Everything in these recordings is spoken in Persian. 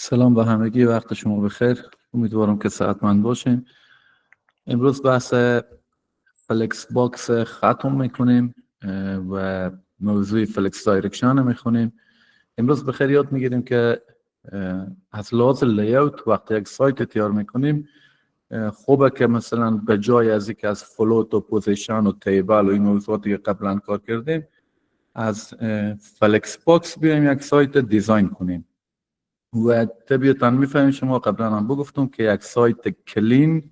سلام به همگی، وقت شما بخیر. امیدوارم که صحتمند باشین. امروز بحث فلکس باکس ختم میکنیم و موضوع فلکس دایرکشن میخونیم. امروز بخیر یاد میگیریم که از لحاظ لیاوت وقتی یک سایت تیار میکنیم خوبه که مثلا به جای از اینکه از فلوت و پوزیشن و تیبل و این موضوعاتی که قبلا کار کردیم از فلکس باکس بیایم یک سایت دیزاین کنیم. و طبیعتاً میفهمید شما قبلا هم بگفتم که یک سایت کلین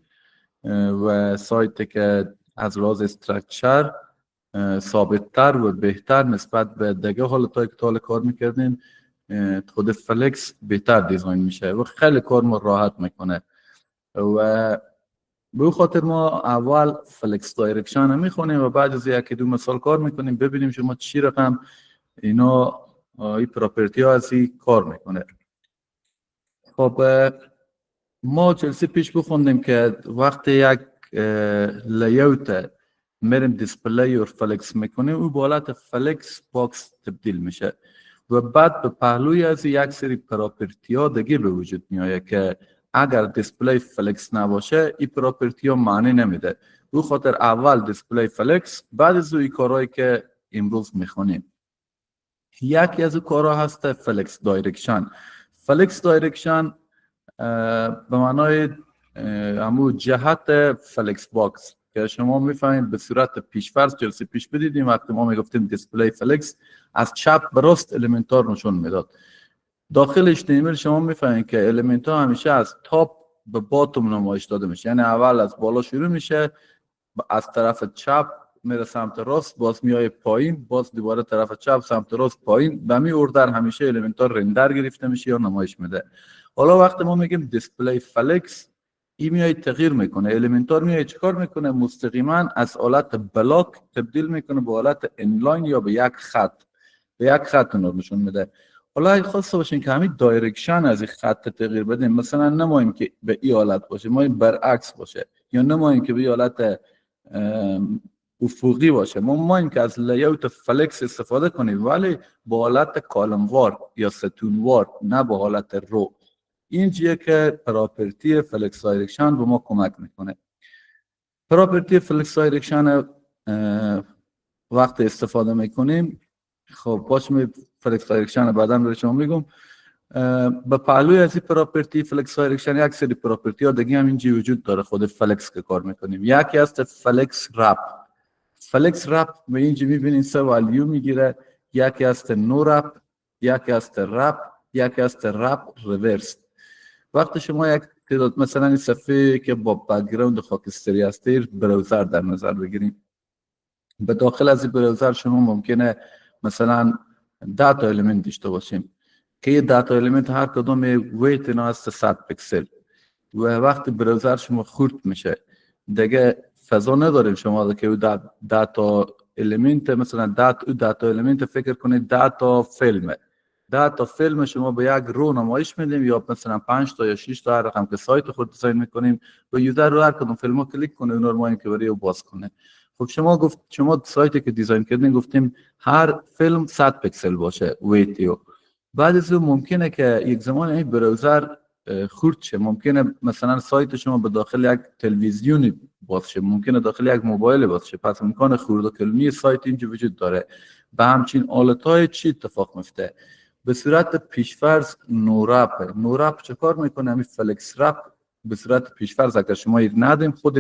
و سایت که از لحاظ استراکچر ثابت‌تر و بهتر نسبت به دیگه حالتایی که تا کار میکردیم خود فلکس بهتر دیزاین میشه و خیلی کار ما راحت میکنه. و به خاطر ما اول فلکس دایرکشن هم میخونیم و بعد از یکی دو مثال کار میکنیم ببینیم شما چی رقم اینا این پراپرتی ها از این کار میکنه. خب ما جلسه پیش بخوندیم که وقتی یک لیاوت میریم دیسپلی و فلکس میکنیم او به حالت فلکس باکس تبدیل میشه و بعد به پهلوی از یک سری پراپرتی ها دیگه به وجود میاد که اگر دیسپلی فلکس نباشه این پراپرتی ها معنی نمیده. به خاطر اول دیسپلی فلکس بعد از این کارهایی که امروز میخونیم. یکی از کارها هست فلکس دایرکشن. فلکس دایرکشن به معنای همون جهت فلکس باکس که شما میفهمید به صورت پیشفرض جلسه پیش بدیدیم وقتی ما میگفتیم دیسپلی فلکس از چپ به راست الیمنت ها نشون میداد. داخل HTML شما میفهمید که الیمنت ها همیشه از تاپ به باتوم نمایش داده میشه، یعنی اول از بالا شروع میشه از طرف چپ میره سمت راست باز میای پایین باز دوباره طرف چپ سمت راست پایین به می اوردر همیشه الیمنت ها رندر گرفته میشه یا نمایش میده. حالا وقتی ما میگیم دیسپلی فلکس این میای تغییر میکنه، الیمنت ها میای چیکار میکنه مستقیما از حالت بلاک تبدیل میکنه به حالت انلاین یا به یک خط نشون میده. حالا اگه خواسته باشین که همین دایرکشن از این خط تغییر بدیم مثلا نماییم که به این حالت باشه ما برعکس باشه یا نماییم که به این حالت افقی باشه ما این که از لیاوت فلکس استفاده کنیم ولی با حالت کالموار یا ستونوار نه با حالت رو. این چیه که پراپرتی فلکس دایرکشن به ما کمک میکنه. پراپرتی فلکس دایرکشن وقتی استفاده میکنیم خب باشه فلکس دایرکشن بعدا به شما میگم. به پهلوی از این پراپرتی فلکس دایرکشن یک سری پراپرتی ها دیگه هم اینجا وجود داره خود فلکس که کار میکنیم. یکی هست فلکس رپ. فلکس رپ به اینجا میبینین سه والیو میگیره، یکی هست نو رپ، یکی هست رپ، یکی هست رپ ریورس. وقتی شما یک تعداد مثلا این صفحه که با بک‌گراند خاکستری هستی براوزر در نظر بگیریم، به داخل از این براوزر شما ممکنه مثلا 10 تا الیمنت داشته باشیم که یه 10 تا الیمنت هر کدوم ویت اینا هست 100 پیکسل و وقتی براوزر شما خورد میشه دیگه فضا نداریم شما که 10 تا الیمنت مثلا 10 تا الیمنت فکر کنید 10 تا فیلمه 10 تا فیلم شما به یک رو نمایش میدیم یا مثلا 5 تا یا 6 تا هر رقم که سایت خود دیزاین میکنیم و یوزر رو هر کدوم فیلمو کلیک کنه اون رو ما که بره و باز کنه. خب شما سایتی که دیزاین کردین گفتیم هر فیلم 100 پیکسل باشه ویتیو. بعد از اون ممکنه که یک زمان این براوزر خورد شه، ممکنه مثلا سایت شما به داخل یک تلویزیونی باز شه، ممکنه داخل یک موبایل باز شه، پس امکان خورد و کلمی سایت اینجا وجود داره. به همچین حالتهای چی اتفاق میفته؟ به صورت پیشفرض نورپ چه کار میکنه؟ همین فلکس رپ به صورت پیشفرض اگر شما ایر ندیم خود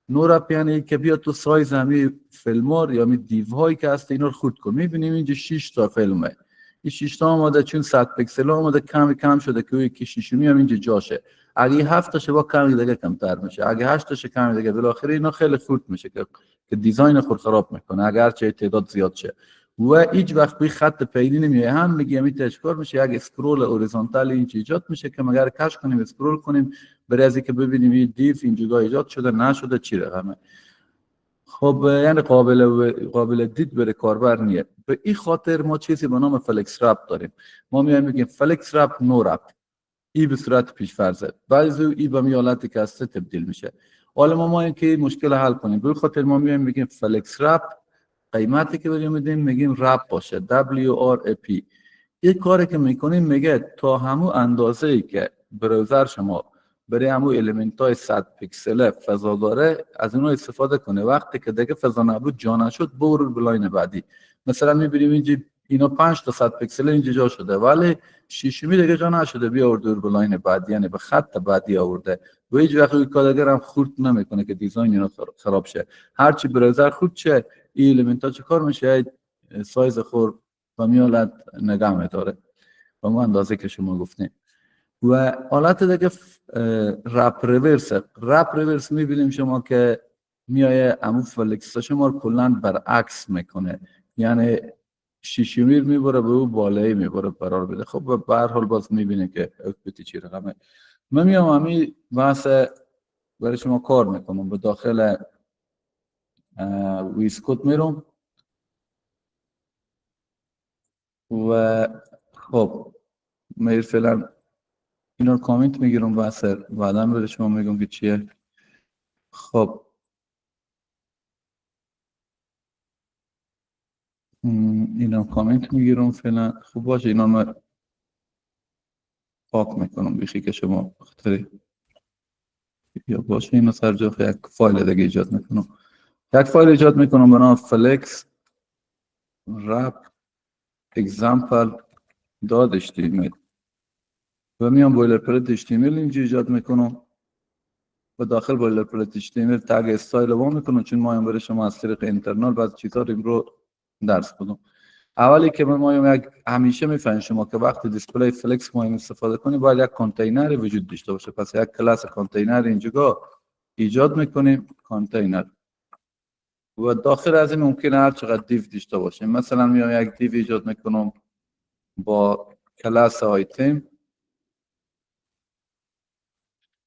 نورپ یعنی که بیا تو سایز همین فیلمار یا همین دیوهایی که هست اینا رو خورد کن. میبینیم اینجا 6 تا فیلمه، این 6 تا آماده چون 100 پیکسل آماده کم شده که یکی شیشمی هم اینجا جاشه. اگه 7 تاشه با کمی دیگه کمتر میشه، اگه 8 تاشه کمی دیگه، بالاخره اینا خیلی خورد میشه که دیزاین خود خراب میکنه اگر چه تعداد زیاد شه و هیچ وقت به خط پیدی نمیه. هم میگم این تشکار میشه یک اسکرول هوریزونتال این ایجاد میشه که مگر کش کنیم اسکرول کنیم برای از اینکه ببینیم این دیف این جدا ایجاد شده نشده چی رقمه. خب یعنی قابل دید برای کاربر نیه. به این خاطر ما چیزی به نام فلکس رپ داریم. ما میگیم فلکس رپ نو رپ. این به صورت پیش‌فرضه. بعضی این به حالتی که هست تبدیل میشه. حالا ما اینکه مشکل حل کنیم به خاطر ما میگیم فلکس رپ قیمتی که بریم میدیم میگیم رپ باشه WRAP. یک کاری که میکنیم میگه تا همون اندازه ای که براوزر شما برای همون الیمنت های 100 پیکسل فضا داره از اونها استفاده کنه. وقتی که دیگه فضا نبود جا نشد برو به لاین بعدی. مثلا میبینیم اینجا اینا 5 تا 100 پیکسل اینجا جا شده ولی شیشمی دیگه جا نشده، بیا آورده به لاین بعدی، یعنی به خط بعدی آورده و هیچ وقت کارگر هم خورد نمیکنه که دیزاین اینا خراب شه. هرچی براوزر خورد شه این الیمنت ها چه کار میشه؟ سایز خورد و میالت نگه میداره و ما اندازه که شما گفتیم. و حالت دیگه رپ ریورس میبینیم شما که میایه امو فلکس شما رو کلن برعکس میکنه، یعنی شیشمیر میبره به او بالایی میبره قرار بده. خب به هر حال باز میبینه که اوتپوت چی رقمه. من میام همین بحث برای شما کار میکنم، به داخل ویسکوت میرم و خب میل فعلا اینا رو کامنت میگیرم بحث بعدا به شما میگم که چیه. خب اینا کامنت میگیرم فعلا. خب باشه اینا من پاک میکنم بیخی که شما بخاطر یا باشه اینا سر جا یک فایل دیگه ایجاد میکنم. یک فایل ایجاد میکنم به نام فلکس رپ اگزامپل داد HTML و میام بویلرپلت HTML اینجا ایجاد میکنم و داخل بویلرپلت HTML تگ استایل وام میکنم، چون ما برای شما از طریق اینترنال بعضی چیزا رو درس بدم. اولی که ما یک همیشه میفهمیم شما که وقتی دیسپلی فلکس ما استفاده کنیم باید یک کانتینر وجود داشته باشه. پس یک کلاس کانتینر اینجا ایجاد میکنیم کانتینر و داخل از این ممکنه هر چقدر دیو داشته باشیم. مثلا میام یک دیو ایجاد میکنم با کلاس آیتم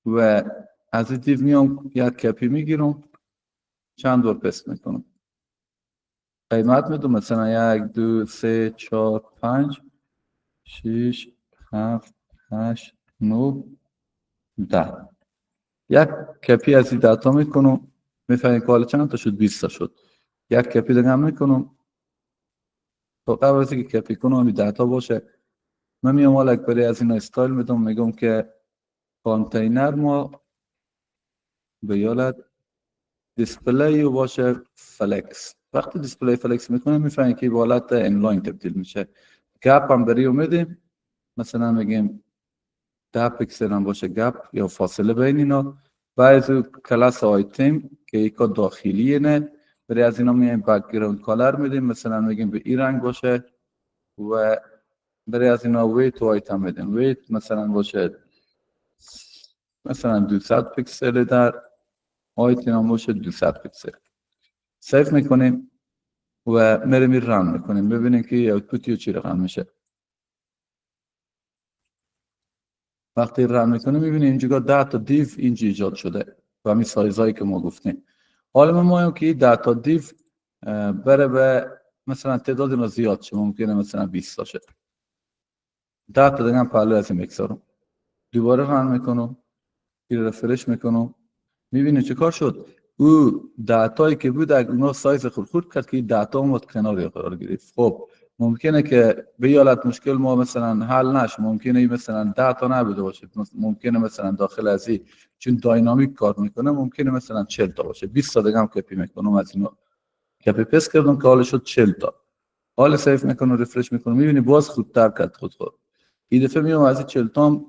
و از این دیو میام یک کپی میگیرم چند بار پست میکنم، قیمت میدم مثلا 1 2 3 4 5 6 7 8 9 10 یک کپی از این دیتا میکنم. میفهمید که حالا چند تا شد؟ 20 تا شد. یک کپی دیگه هم میکنم تا قبل از اینکه کپی کنم این دیتا باشه من میام حالا برای از این استایل میدم، میگم که کانتینر ما به یالت دیسپلی باشه فلکس. وقتی دیسپلی فلکس میکنم میفهمید که به حالت انلاین تبدیل میشه. گپ هم بری میدیم، مثلا میگیم 10 پیکسل هم باشه گپ یا فاصله بین اینا. بعد کلاس آیتم که یکا داخلیه نه برای از اینا میایم بک‌گراند کالر میدیم، مثلا میگیم به این رنگ باشه و برای از اینا ویت و آیتم میدیم. ویت مثلا باشه مثلا 200 پیکسل در آیتم هم باشه 200 پیکسل. سیف میکنیم و میریم رن میکنیم ببینیم که اوتپوت چی رقم میشه. وقتی رن میکنیم میبینیم اینجا 10 تا دیو اینجا ایجاد شده و همین سایزهایی که ما گفتیم. حالا ما میگیم که 10 تا دیو بره به مثلا تعداد اینا زیاد شه، ممکنه مثلا 20 تا شه. 10 تا دیگه هم پهلو از این بگذارم، دوباره رن میکنم، این رفرش میکنم، میبینید چه کار شد. او دیتایی که بود اونا سایز خورد کرد که این دیتا اومد کنار قرار گرفت. خب ممکنه که به حالت مشکل ما مثلا حل نشه، ممکنه مثلا دیتا نبوده باشه، ممکنه مثلا داخل از این چون داینامیک کار میکنه ممکنه مثلا 40 تا باشه. 20 تا دیگه هم کپی میکنم از اینو کپی پست کردم که حالا شد 40 تا. حالا سیف میکنم رفرش میکنم میبینی باز خودتر کرد خود. این دفعه میام از این 40 تا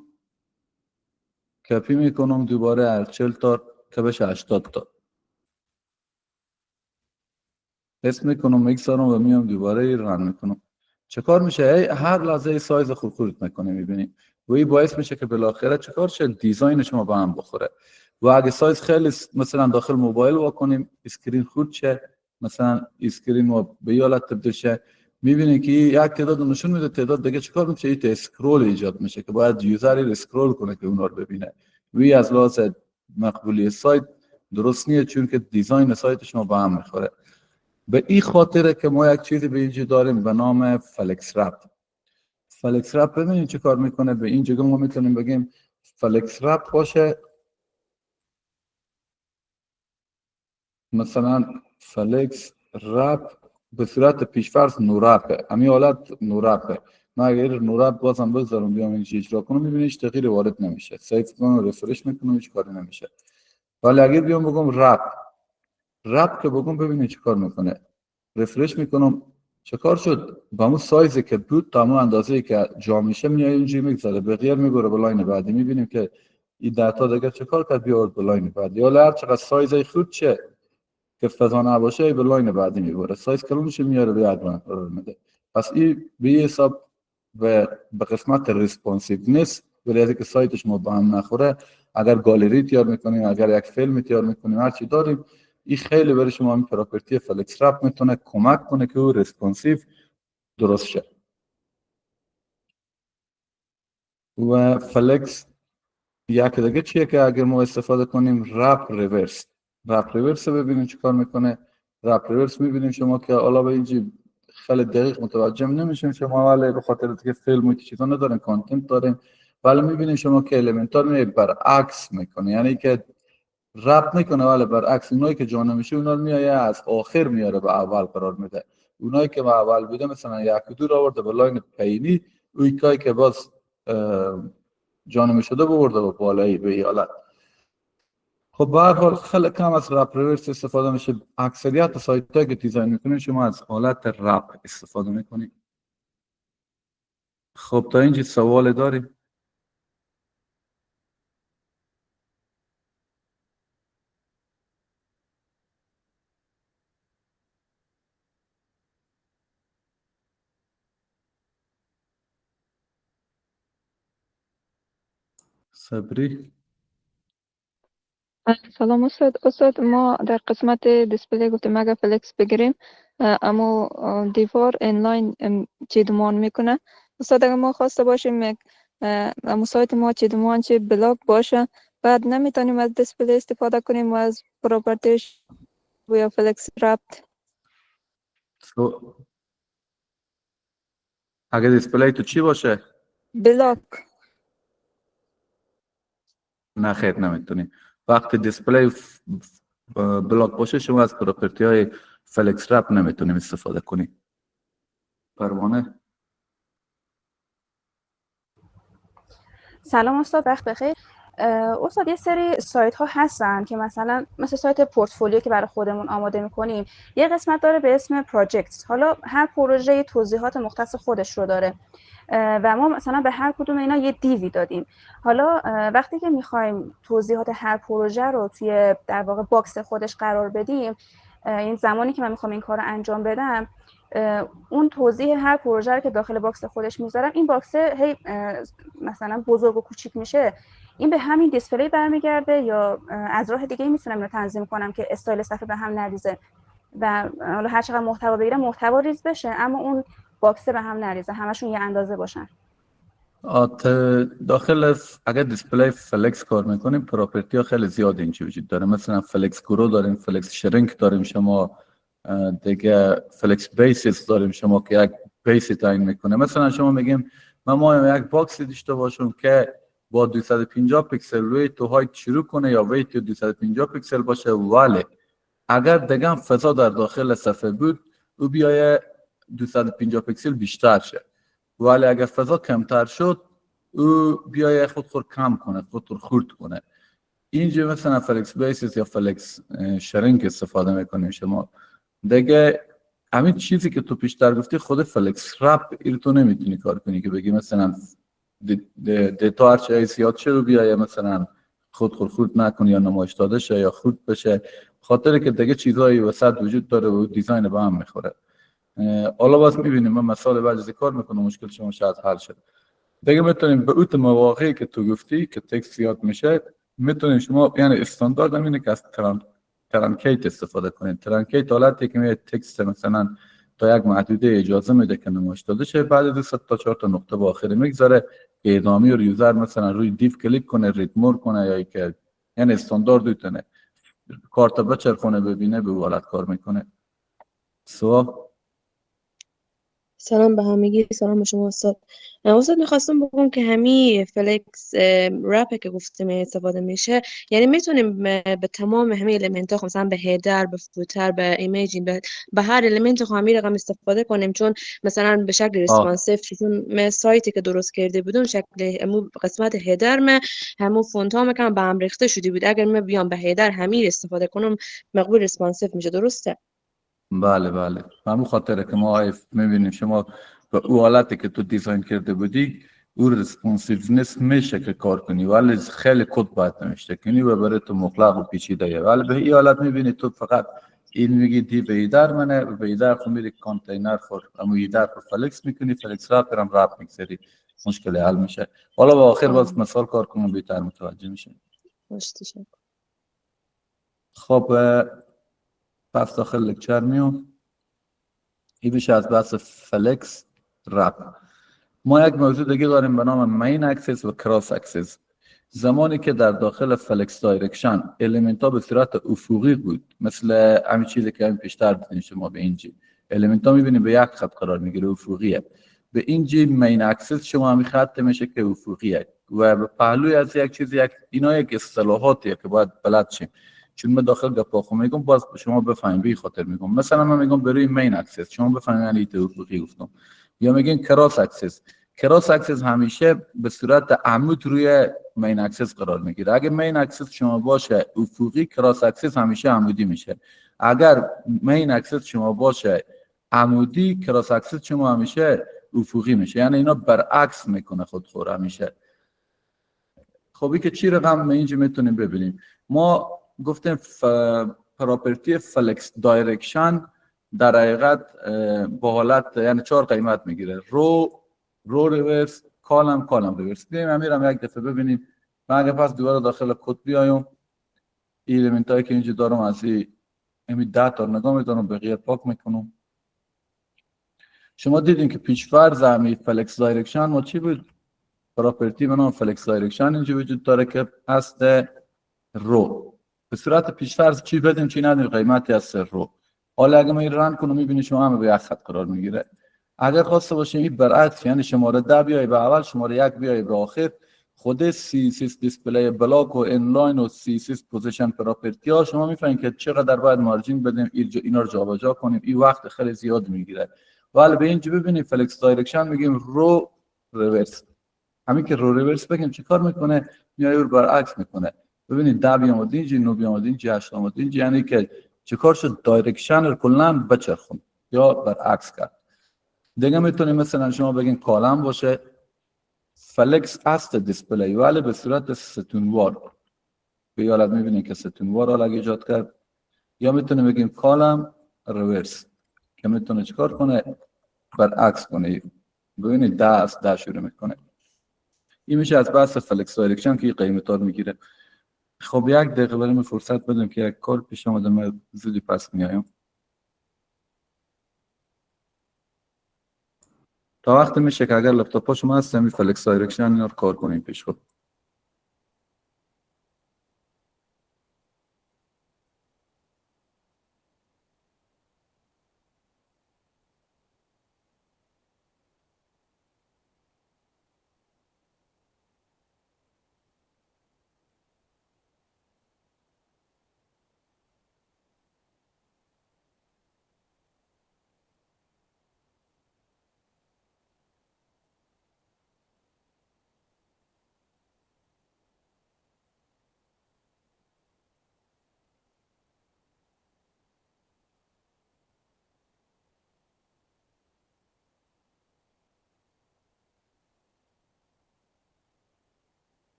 کپی میکنم دوباره از 40 تا که بشه 80 تا. پست میکنم میگذارم و میام دوباره رن میکنم. چه کار میشه؟ هر لحظه سایز خورد میکنه میبینی و این باعث میشه که بالاخره چه کار شه دیزاین شما با هم بخوره. و اگه سایز خیلی مثلا داخل موبایل واکنیم اسکرین خورد شه، مثلا اسکرین ما به حالت تبدیل شه، میبینی که یک تعداد نشون میده، تعداد دیگه چه کار میشه؟ این اسکرول ایجاد میشه که باید یوزر اسکرول کنه که اونا رو ببینه. وی از لحاظ مقبولی سایت درست نیست چون که دیزاین سایت شما با هم میخوره. به این خاطره که ما یک چیزی به اینجا داریم به نام فلکس رپ. فلکس رپ ببینید چه کار میکنه. به این جگه ما میتونیم بگیم فلکس رپ باشه مثلا فلکس رپ به صورت پیشفرض نورپه، همین حالت نورپه. من اگر نوراب بازم بگذارم بیام اینجا اجرا کنم میبینی هیچ تغییری وارد نمیشه. سیف کنم رفرش میکنم هیچ کاری نمیشه. ولی اگر بیام بگم رپ که بگم ببینید چه کار میکنه. رفرش میکنم چه کار شد؟ با همون سایزی که بود تا همون اندازه‌ای که جا میشه میای اینجا میگذاره به غیر میبره به لاین بعدی. میبینیم که این داتا دیگه چه کار کرد بیاد به لاین بعدی. حالا هر چقدر سایز خود چه که فضا نباشه به لاین بعدی میبره. سایز کلون میشه میاره به ادوان قرار میده. پس این به حساب به قسمت ریسپانسیونس ولی از که سایتش ما با هم نخوره اگر گالری تیار میکنیم اگر یک فیلم تیار میکنیم هر چی داریم این خیلی برای شما این پراپرتی فلکس رپ میتونه کمک کنه که او ریسپانسیو درست شه. و فلکس یک دیگه چیه که اگر ما استفاده کنیم رپ ریورس ببینیم چی کار میکنه. رپ ریورس میبینیم شما که حالا به اینجا خیلی دقیق متوجه نمیشیم شما ولی به خاطر که فیلم و چیزا ندارن کانتنت داریم ولی میبینیم شما که المنتار می برعکس میکنه یعنی که رپ میکنه ولی برعکس اونایی که جا نمیشه اونا رو میایه از آخر میاره به اول قرار میده. اونایی که به اول بوده مثلا یک دور آورده به لاین پایینی اویکایی که باز جا نمیشده بورده به بالایی به این حالت. خب به هر حال خیلی کم از رپ ریورس استفاده میشه. اکثریت سایت هایی که دیزاین میکنین شما از حالت رپ استفاده میکنین. خب تا اینجا سوال داریم؟ صبری؟ سلام استاد ما در قسمت دیسپلی گفتیم اگر فلکس بگیریم اما دیوار اینلاین چیدمان میکنه. استاد اگر ما خواسته باشیم اما سایت ما چیدمان چه بلاک باشه بعد نمیتونیم از دیسپلی استفاده کنیم و از پراپرتیش یا فلکس رپت. اگر دیسپلی تو چی باشه؟ بلاک. نه خیر نمیتونی. وقتی دیسپلی بلاک باشه شما از پراپرتی های فلکس رپ نمیتونیم استفاده کنی. پروانه؟ سلام استاد وقت بخیر. استاد یه سری سایت ها هستن که مثلا مثل سایت پورتفولیو که برای خودمون آماده میکنیم یه قسمت داره به اسم پروژکت. حالا هر پروژه توضیحات مختص خودش رو داره و ما مثلا به هر کدوم اینا یه دیوی دادیم. حالا وقتی که میخوایم توضیحات هر پروژه رو توی در واقع باکس خودش قرار بدیم این زمانی که من میخوام این کار رو انجام بدم اون توضیح هر پروژه رو که داخل باکس خودش میذارم این باکس هی مثلا بزرگ و کوچیک میشه این به همین دیسپلی برمیگرده یا از راه دیگه میتونم اینو تنظیم کنم که استایل صفحه به هم نریزه و حالا هر چقدر محتوا بگیرم محتوا ریز بشه اما اون باکس به هم نریزه همشون یه اندازه باشن. داخل اگر دیسپلی فلکس کار میکنیم پراپرتی ها خیلی زیاد اینجا وجود داره. مثلا فلکس گرو داریم، فلکس شرینک داریم، شما دیگه فلکس بیسیس داریم شما که یک بیسی تعیین میکنه. مثلا شما میگیم ما یک باکسی داشته باشم که با 250 پیکسل ویت تو هایت شروع کنه یا ویت 250 پیکسل باشه ولی اگر دیگه فضا در داخل صفحه بود او بیایه 250 پیکسل بیشتر شه ولی اگر فضا کمتر شد او بیایه خود کم کنه خود خورد کنه. اینجا مثلا فلکس بیسیس یا فلکس شرینک استفاده میکنیم شما. دیگه همین چیزی که تو پیشتر گفتی خود فلکس رپ این تو نمیتونی کار کنی که بگی مثلا دیتا هرچه زیاد شه رو بیایه مثلا خود نکنی یا نمایش داده شه یا خود بشه خاطر که دیگه چیزایی وسط وجود داره و دیزاین با هم میخوره. حالا باز میبینیم من مثال بعضی کار میکنم مشکل شما شاید حل شد. دیگه میتونیم به اوت مواقعی که تو گفتی که تکست زیاد میشه میتونیم شما یعنی استاندارد همینه که از ترانکیت استفاده کنید. ترانکیت حالتی که میاد تکست مثلا تا یک محدوده اجازه میده که نمایش داده شه بعد از 100 تا 4 تا نقطه با آخری میگذاره که ادامه رو یوزر مثلا روی دیو کلیک کنه ریتمور کنه یا که یعنی استاندارد میتونه کارت بچرخونه ببینه به حالت کار میکنه. سوال سلام به همگی، سلام به شما استاد. استاد میخواستم بگم که همین فلکس رپه که گفتیم استفاده میشه، یعنی میتونیم به تمام همه المنت ها، مثلا به هیدر، به فوتر، به ایمیجین، به هر المنت همین رقم استفاده کنیم، چون مثلا به شکل ریسپانسیو، چون من سایتی که درست کرده بودم شکل همون قسمت هیدر همون فونت ها مکان به هم ریخته شده بود. اگر من بیام به هیدر همین استفاده کنم مقبول ریسپانسیو میشه، درسته؟ بله بله، همون خاطره که ما میبینیم شما به او حالتی که تو دیزاین کرده بودی او ریسپونسیونس میشه که کار کنی، ولی خیلی کد باید نمیشه کنی و برای تو مغلق و پیچیده یه. ولی به این حالت میبینی تو فقط این میگی دی به ایدر منه، به ایدر خود میری کانتینر فور امو ایدر فور فلکس میکنی، فلکس رپ هم رپ میگذاری، مشکل حل میشه. حالا با آخر باز مثال کار کنم بیتر متوجه میشه. باش، تشکر. خب پس داخل لکچر میام. این میشه از بحث فلکس رپ. ما یک موضوع دیگه داریم به نام مین اکسس و کراس اکسس. زمانی که در داخل فلکس دایرکشن الیمنت ها به صورت افقی بود، مثل همین چیزی که همین پیشتر دیدین شما به اینجی الیمنت ها میبینید به یک خط قرار میگیره، افقیه. به اینجی مین اکسس شما همین خط میشه که افقیه و به پهلوی از یک چیز اینا یک اصطلاحاتیه که باید بلد شیم، چون من داخل گپاخو میگم باز شما بفهمید به خاطر میگم. مثلا من میگم بروی مین اکسس شما بفهمید یعنی ایت افقی گفتم، یا میگن کراس اکسس. کراس اکسس همیشه به صورت عمود روی مین اکسس قرار میگیره. اگه مین اکسس شما باشه افقی، کراس اکسس همیشه عمودی میشه. اگر مین اکسس شما باشه عمودی، کراس اکسس شما همیشه افقی میشه. یعنی اینا برعکس میکنه خود همیشه. خب که چی رقم اینجا میتونیم ببینیم. ما گفتیم پراپرتی فلکس دایرکشن در حقیقت با حالت یعنی 4 قیمت میگیره: رو ریورس، کالم ریورس. بیایم امیرم یک دفعه ببینیم. من اگه پس دوباره داخل کد بیایم، این الیمنت هایی که اینجا دارم از این 10 تا نگاه میدارم، بقیه پاک میکنم. شما دیدین که پیش فرض همین فلکس دایرکشن ما چی بود؟ پراپرتی به نام فلکس دایرکشن اینجا وجود داره که هست رو. به صورت پیش‌فرض چی بدیم چی ندیم؟ قیمتی از رو. حالا اگه من این رن کنم میبینی شما همه به یک خط قرار میگیره. اگر خواسته باشیم این برعکس، یعنی شماره 10 بیای به اول، شماره 1 بیای به آخر، خود C6 دیسپلی بلاک و اینلاین و C6 پوزیشن پراپرتی ها شما میفهمید که چقدر باید مارجین بدیم اینا رو جابجا کنیم. این وقت خیلی زیاد میگیره. ولی به اینجا ببینید فلکس دایرکشن میگیم رو ریورس. همین که رو ریورس بگیم چیکار میکنه؟ میاد رو برعکس میکنه. ببینید 10 بیامد اینجا، 9 بیامد اینجا، 8 بیامد اینجا، یعنی که چیکار شد؟ دایرکشن رو کلا بچرخون یا برعکس کرد. دیگه میتونیم مثلا شما بگین کالم باشه فلکس است دیسپلی، ولی به صورت ستونوار. به حالت میبینید که ستونوار حالا ایجاد کرد. یا میتونیم بگیم کالم ریورس که میتونه چیکار کنه؟ برعکس کنه. ببینید 10 است، 10 شروع میکنه. این میشه از بحث فلکس دایرکشن که قیمت ها رو میگیره. خب یک دقیقه بریم فرصت بدیم که یک کار پیش اومده، من زودی پس میایم. تا وقت میشه که اگر لپتاپ شما هست همین فلکس دایرکشن اینا رو کار کنیم پیش خود.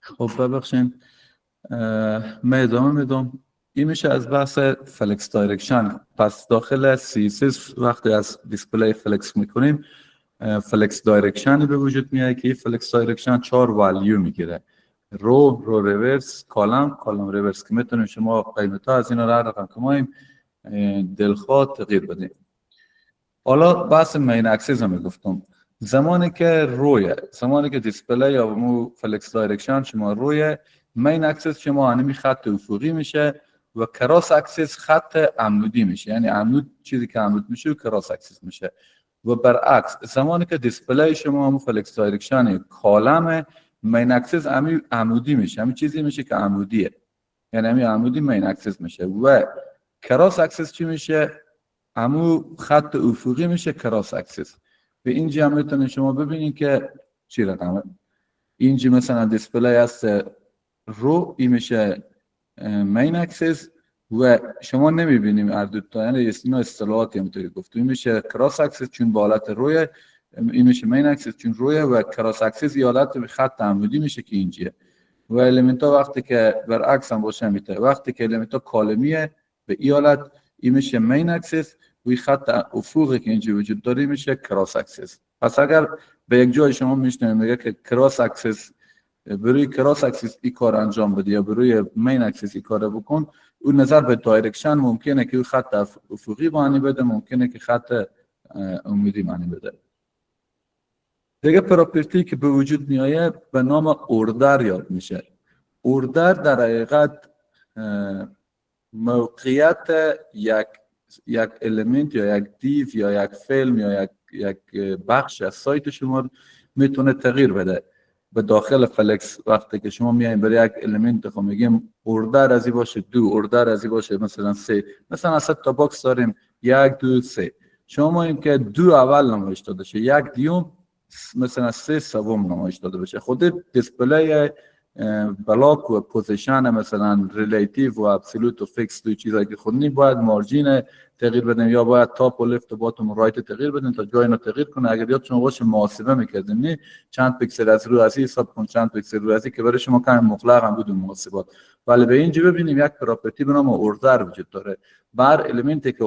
خب ببخشین من ادامه میدم. این میشه از بحث فلکس دایرکشن. پس داخل CSS وقتی از دیسپلی فلکس میکنیم فلکس دایرکشنی به وجود میاد که این فلکس دایرکشن 4 والیو میگیره: رو ریورس، کالم ریورس، که میتونیم شما قیمت ها از اینا رو هر رقم که ماییم دلخواه تغییر بدیم. حالا بحث مین اکسس هم گفتم. زمانی که دیسپلی یا مو فلکس دایرکشن شما روی مین اکسس شما انمی خط افقی میشه و کراس اکسس خط عمودی میشه، یعنی عمود چیزی که عمود میشه و کراس اکسس میشه. و برعکس زمانی که دیسپلی شما مو فلکس دایرکشن کالم، مین اکسس عمودی میشه، همین چیزی میشه که عمودیه، یعنی همین عمودی مین اکسس میشه. و کراس اکسس چی میشه؟ همون خط افقی میشه کراس اکسس. به اینجا هم میتونید شما ببینید که چی رقمه. اینجا مثلا دیسپلی هست رو، این میشه مین اکسس و شما نمیبینیم هر دو تا، یعنی اینا اصطلاحاتی همونطوری گفتم. این میشه کراس اکسس چون با حالت روی، این میشه مین اکسس چون روی، و کراس اکسس یا حالت خط عمودی میشه که اینجیه. و الیمنت ها وقتی که برعکس هم باشه میتونه، وقتی که الیمنت ها کالمیه به این حالت این میشه مین اکسس و خط افقی که اینجا وجود داره میشه کراس اکسس. پس اگر به یک جای شما میشنوید میگه که کراس اکسس، بروی کراس اکسس این کار انجام بده یا بروی مین اکسس این کار بکن، اون نظر به دایرکشن ممکنه که خط افقی معنی بده، ممکنه که خط عمودی معنی بده. دیگه پراپرتی که به وجود میایه به نام اوردر یاد میشه. اوردر در حقیقت موقعیت یک الیمنت یا یک دیو یا یک فیلم یا یک بخش از سایت شما میتونه تغییر بده. به داخل فلکس وقتی که شما میایین برای یک الیمنت خب میگیم اوردر ازی باشه 2، اوردر ازی باشه مثلا 3، مثلا از تا باکس داریم 1 2 3، شما این که 2 اول نمایش داده شه، 1 دیوم مثلا 3 سوم نمایش داده بشه. خود دیسپلی بلاک و پوزیشن مثلا ریلیتیو و ابسولوت و فیکس دو چیزایی که خودنی باید مارجین تغییر بدیم یا باید تاپ و لفت و باتم و رایت تغییر بدیم تا جای اینو تغییر کنه. اگر یادتون باشه محاسبه میکردیم نه چند پیکسل از رو ازی حساب کن، چند پیکسل رو ازی، که برای شما کم مطلق هم بود محاسبات. ولی به اینجا ببینیم یک پراپرتی به نام اوردر وجود داره. بر الیمنتی که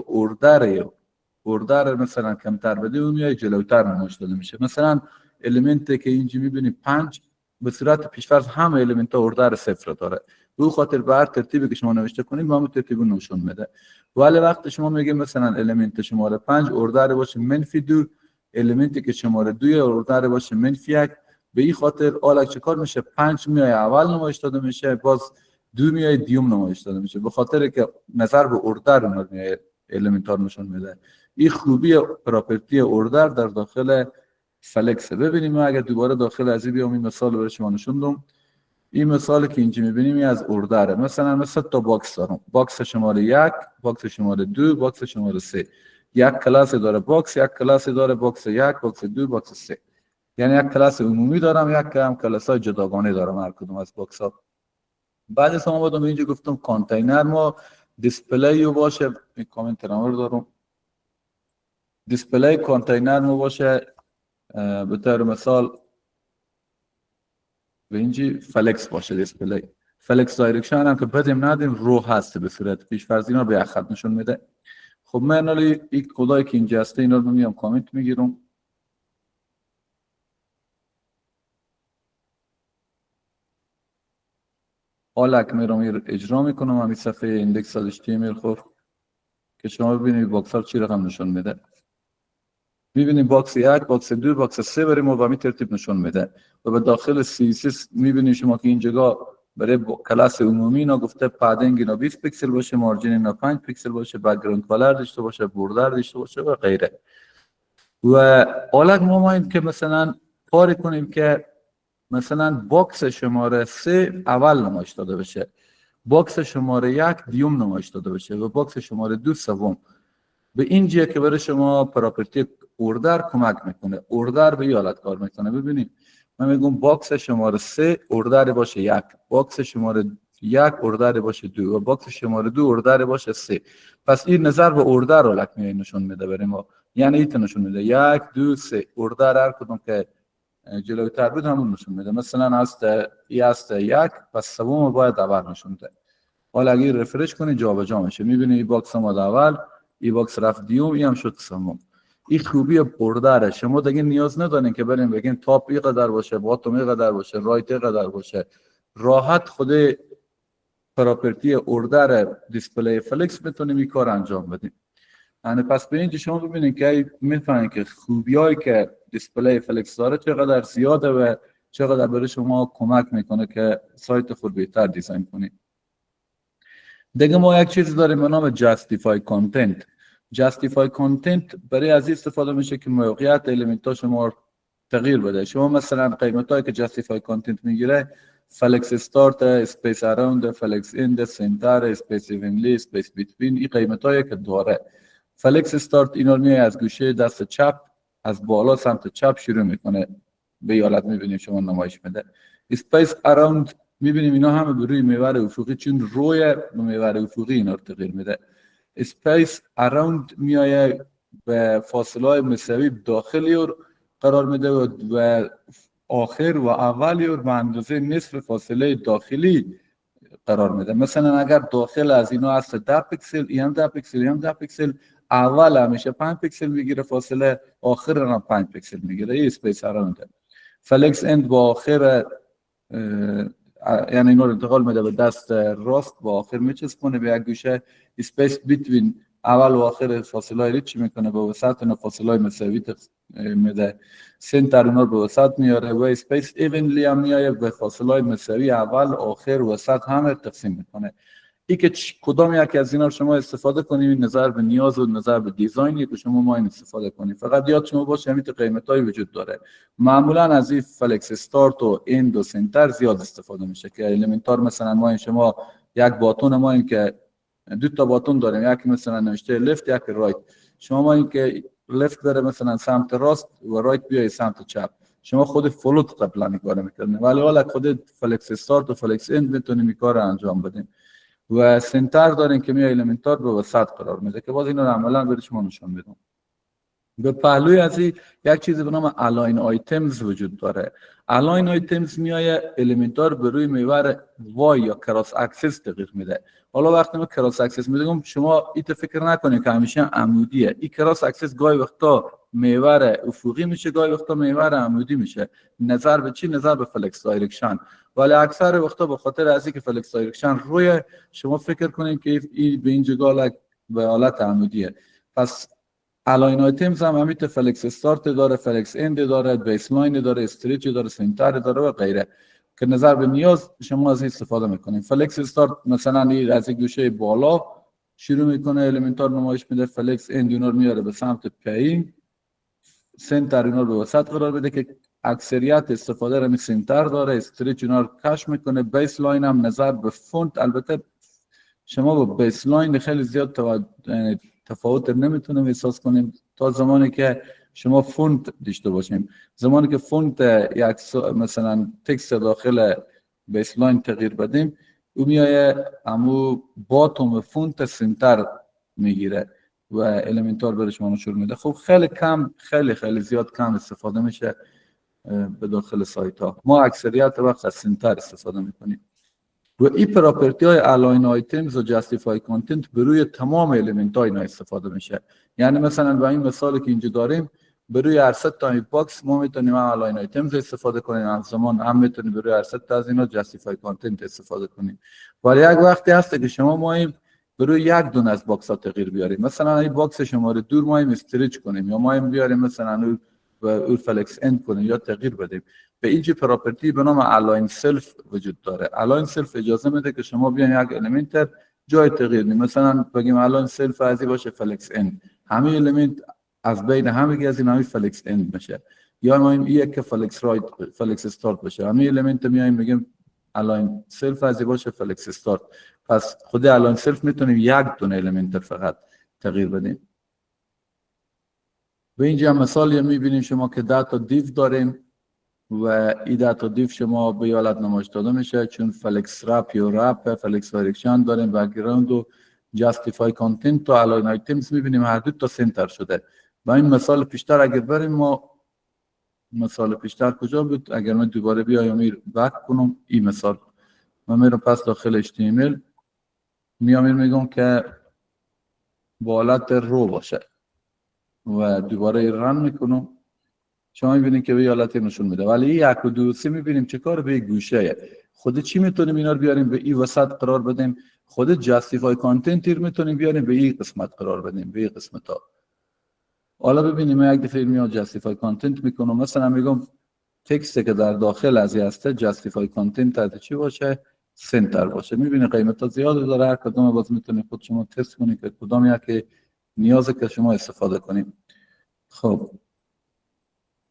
اوردر مثلا کمتر بده اون یا جلوتر نمایش داده میشه. مثلا الیمنتی که اینجا میبینید 5 به صورت پیش‌فرض همه الیمنت‌ها اوردر 0 داره. به خاطر به هر ترتیبی که شما نوشته کنید با همون ترتیب نشون میده. ولی وقتی شما میگیم مثلا الیمنت شماره 5 اوردر باشه -2، الیمنتی که شماره 2 اوردر باشه -1، به این خاطر حالا چه کار میشه؟ 5 میای اول نمایش داده میشه، باز 2 میای دیوم نمایش داده میشه، به خاطر که نظر به اوردر اون میای الیمنت ها نشون میده. این خوبی پراپرتی اوردر در داخل فلکس. ببینیم اگر دوباره داخل از بیام این مثال برای شما نشون دم. این مثالی که اینجا میبینیم این از اوردره. مثلا تا باکس دارم، باکس شماره 1، باکس شماره 2، باکس شماره 3. یک کلاس داره باکس، یک کلاس داره باکس 1، باکس 2، باکس 3. یعنی یک کلاس عمومی دارم، یک هم کلاس های جداگانه دارم هر کدوم از باکس ها. بعد از اومدم اینجا گفتم کانتینر ما دیسپلی باشه، این کامنت رو دارم، دیسپلی کانتینر ما باشه به طور مثال به اینجی فلکس باشه. دیسپلی فلکس دایرکشن هم که بدیم ندیم رو هست به صورت پیش فرض اینا به خط نشون میده. خب من حالا این کدایی که اینجا هسته اینا رو میام کامنت میگیرم. حالا که میرم اجرا میکنم همین صفحه index.html خب که شما ببینید باکس ها چی رقم نشون میده. میبینیم باکس 1، باکس 2، باکس 3 برای ما با همین ترتیب نشون میده. و به داخل CSS میبینید شما که این جگاه برای کلاس عمومی اینا گفته پادینگ اینا 20 پیکسل باشه، مارجین اینا 5 پیکسل باشه، بک‌گراند کالر داشته باشه، بوردر داشته باشه و غیره. و حالا ما این که مثلا کاری کنیم که مثلا باکس شماره 3 اول نمایش داده بشه، باکس شماره 1 دیوم نمایش داده بشه و باکس شماره 2 سوم. به اینجا که برای شما پراپرتی اوردر کمک میکنه. اوردر به این حالت کار میکنه. ببینید من میگم باکس شماره 3 اوردر باشه 1، باکس شماره 1 اوردر باشه 2 و باکس شماره 2 اوردر باشه 3. پس این نظر به اوردر رو نشون میده برای ما. یعنی این نشون میده 1 2 3 اوردر هر کدوم که جلوتر بود همون نشون میده. مثلا هست یک پس سوم باید اول نشون ده. حالا اگه رفرش کنی جابجا میشه، میبینی این باکس اومد اول، این باکس رفت دیوم، این هم شد سوم. این خوبی برداره. شما دیگه نیاز ندارین که بریم بگین تاپ اینقدر باشه، باتوم اینقدر باشه، رایت اینقدر باشه. راحت خود پراپرتی اوردر دیسپلی فلکس میتونیم این کار انجام بدیم. یعنی پس به اینجا شما ببینید که میفهمید که خوبیایی که دیسپلی فلکس داره چقدر زیاده و چقدر برای شما کمک میکنه که سایت خود بهتر دیزاین کنید. دیگه ما یک چیز داریم به نام جاستیفای کانتنت. جاستیفای کانتنت برای از استفاده میشه که موقعیت الیمنت شما تغییر بده. شما مثلا قیمتایی که جاستیفای کانتنت میگیره فلکس استارت، اسپیس اراوند، فلکس اند، سنتر، اسپیس ایونلی، اسپیس بیتوین، این قیمتایی که داره. فلکس استارت اینا رو از گوشه دست چپ از بالا سمت چپ شروع میکنه، به حالت میبینیم شما نمایش میده. اسپیس اراوند میبینیم اینا همه به روی محور افقی، چون روی محور افقی اینا رو تغییر میده. اسپیس اراوند میایه به فاصله های مساوی داخلی قرار میده و آخر و اولی به اندازه نصف فاصله داخلی قرار میده. مثلا اگر داخل از اینا هست 10 پیکسل، این هم 10 پیکسل، این هم 10 پیکسل، اول همیشه 5 پیکسل میگیره فاصله، آخر هم 5 پیکسل میگیره. این اسپیس اراوند. فلکس اند با آخر یعنی اینا رو انتقال میده به دست راست، با آخر میچسبونه به یک گوشه. اسپیس بیتوین اول و آخر فاصله های چی میکنه به وسط، اینا فاصله های مساوی میده. سنتر اینا رو به وسط میاره و اسپیس ایونلی هم میایه به فاصله های مساوی اول، آخر، وسط همه تقسیم میکنه. ای که کدام یکی از اینا رو شما استفاده کنید نظر به نیاز و نظر به دیزاینی که شما ما این استفاده کنید. فقط یاد شما باشه همین قیمتایی وجود داره. معمولا از این فلکس استارت و اند و سنتر زیاد استفاده میشه که الیمنتار مثلا ما شما یک باتون ما این که دو تا باتون داریم، یکی مثلا نوشته لفت یکی رایت. شما ما این که لفت بره مثلا سمت راست و رایت بیای سمت چپ، شما خود فلوت قبلا این کارو میکنید، ولی حالا خود فلکس استارت و فلکس اند میتونید این کارو انجام بدین. و سنتر دارین که می الیمنتار به وسط قرار میده که باز اینا رو عملا برای شما نشون میدم. به پهلوی از این یک چیزی به نام الاین آیتمز وجود داره. الاین آیتمز میایه الیمنتار به روی محور وای یا کراس اکسس تغییر میده. حالا وقتی ما کراس اکسس میگم شما ایت فکر نکنید که همیشه عمودیه. این کراس اکسس گاهی وقتا محور افقی میشه، گاهی وقتا محور عمودی میشه. نظر به چی؟ نظر به فلکس دایرکشن. ولی اکثر وقتا به خاطر از اینکه فلکس دایرکشن روی شما فکر کنید که این به این جگال به حالت عمودیه. پس الاین آیتمز هم همیت فلکس استارت داره، فلکس اند داره، بیس لاین داره، استریچ داره، سنتر داره و غیره که نظر به نیاز شما از این استفاده میکنید. فلکس استارت مثلا از گوشه بالا شروع میکنه الیمنتار نمایش میده، فلکس اند اینا رو میاره به سمت پایین، سنتر اینا رو به وسط قرار بده که اکثریت استفاده رو سنتر داره، استریچ اینا رو کش میکنه. بیس لاین هم نظر به فونت، البته شما با بیس لاین خیلی زیاد تفاوت نمیتونیم احساس کنیم تا زمانی که شما فونت داشته باشیم. زمانی که فونت یک مثلا تکست داخل بیس لاین تغییر بدیم، او میایه امو باتوم فونت سنتر میگیره و الیمنتار برای شما نشون میده. خب خیلی کم، خیلی زیاد کم استفاده میشه به داخل سایت ها. ما اکثریت وقت از سنتر استفاده میکنیم. و این پراپرتی های الاین آیتمز و جاستیفای کانتنت به روی تمام الیمنت ها اینا استفاده میشه. یعنی مثلا با این مثالی که اینجا داریم، به روی هر ست تا این باکس ما میتونیم هم الاین آیتمز استفاده کنیم، همزمان هم میتونیم به روی هر ست تا از اینا جاستیفای کانتنت استفاده کنیم. ولی یک وقتی هست که شما ما به روی یک دونه از باکس ها تغییر بیاریم. مثلا این باکس شماره دور ما استریچ کنیم یا ما بیاریم مثلا و فلکس اند کنیم یا تغییر بدیم. به اینجا پراپرتی به نام الاین سلف وجود داره. الاین سلف اجازه میده که شما بیاین یک الیمنت جای تغییر بدید. مثلا بگیم الاین سلف ازی باشه فلکس اند، همه الیمنت از بین همه از این فلکس اند میشه. یا ما یک که فلکس رایت فلکس استارت باشه، همه الیمنت میایم میگیم الاین سلف ازی باشه فلکس استارت. پس خود الاین سلف میتونیم یک دونه الیمنت فقط تغییر بدیم. و اینجا مثال میبینیم شما که داتا دیو داریم و این داتا دیو شما به حالت نمایش داده میشه چون فلکس رپ یا رپ، فلکس دایرکشن داریم، بک‌گراند و جاستیفای کانتنت و الاین آیتمز میبینیم هر دو تا سنتر شده. با این مثال پیشتر اگر بریم ما مثال پیشتر کجا بود؟ اگر من دوباره بیایم بک کنم این مثال، من میرم پس داخل HTML میام میگم که با حالت رو باشه و دوباره رن میکنم، شما میبینید که به حالت نشون میده. ولی این 1 و 2 و 3 میبینیم چه کار به گوشه خود چی میتونیم اینا رو بیاریم به این وسط قرار بدیم، خود جاستیفای کانتنت رو میتونیم بیاریم به این قسمت قرار بدیم، به این قسمت ها. حالا ببینیم من یک دفعه میاد جاستیفای کانتنت میکنم، مثلا میگم تکستی که در داخل از هسته جاستیفای کانتنت از چی باشه؟ سنتر باشه. میبینید قیمت ها زیاد داره، هر کدوم باز میتونید خود شما تست کنید که کدام یکی نیازه که شما استفاده کنیم. خب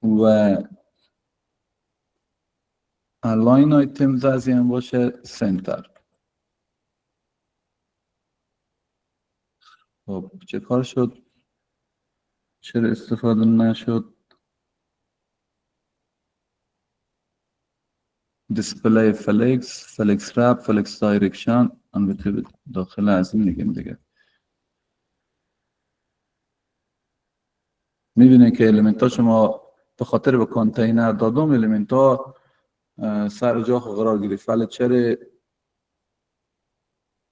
و الاین آیتمز از این باشه سنتر. خب چه کار شد؟ چرا استفاده نشد؟ دیسپلی فلکس، فلکس رپ، فلکس دایرکشن، البته داخل از این میگیم دیگه. میبینید که الیمنت ها شما به خاطر به کانتینر دادم الیمنت ها سر جا قرار گرفت، ولی چرا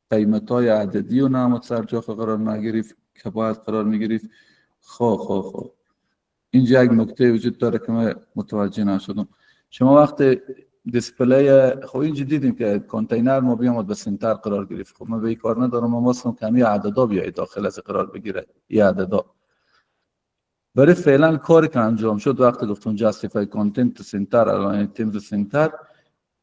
قیمت های عددی و نمود سر جا قرار نگرفت که باید قرار میگرفت؟ خب اینجا یک نکته وجود داره که من متوجه نشدم. شما وقتی دیسپلی، خب اینجا دیدیم که کانتینر ما بیامد به سنتر قرار گرفت. خب من به این کار ندارم، ما واسه کمی عددا بیاید داخل از قرار بگیره این عددا. برای فعلا کاری که انجام شد وقتی گفتم جاستیفای کانتنت سنتر الاین تیمز سنتر،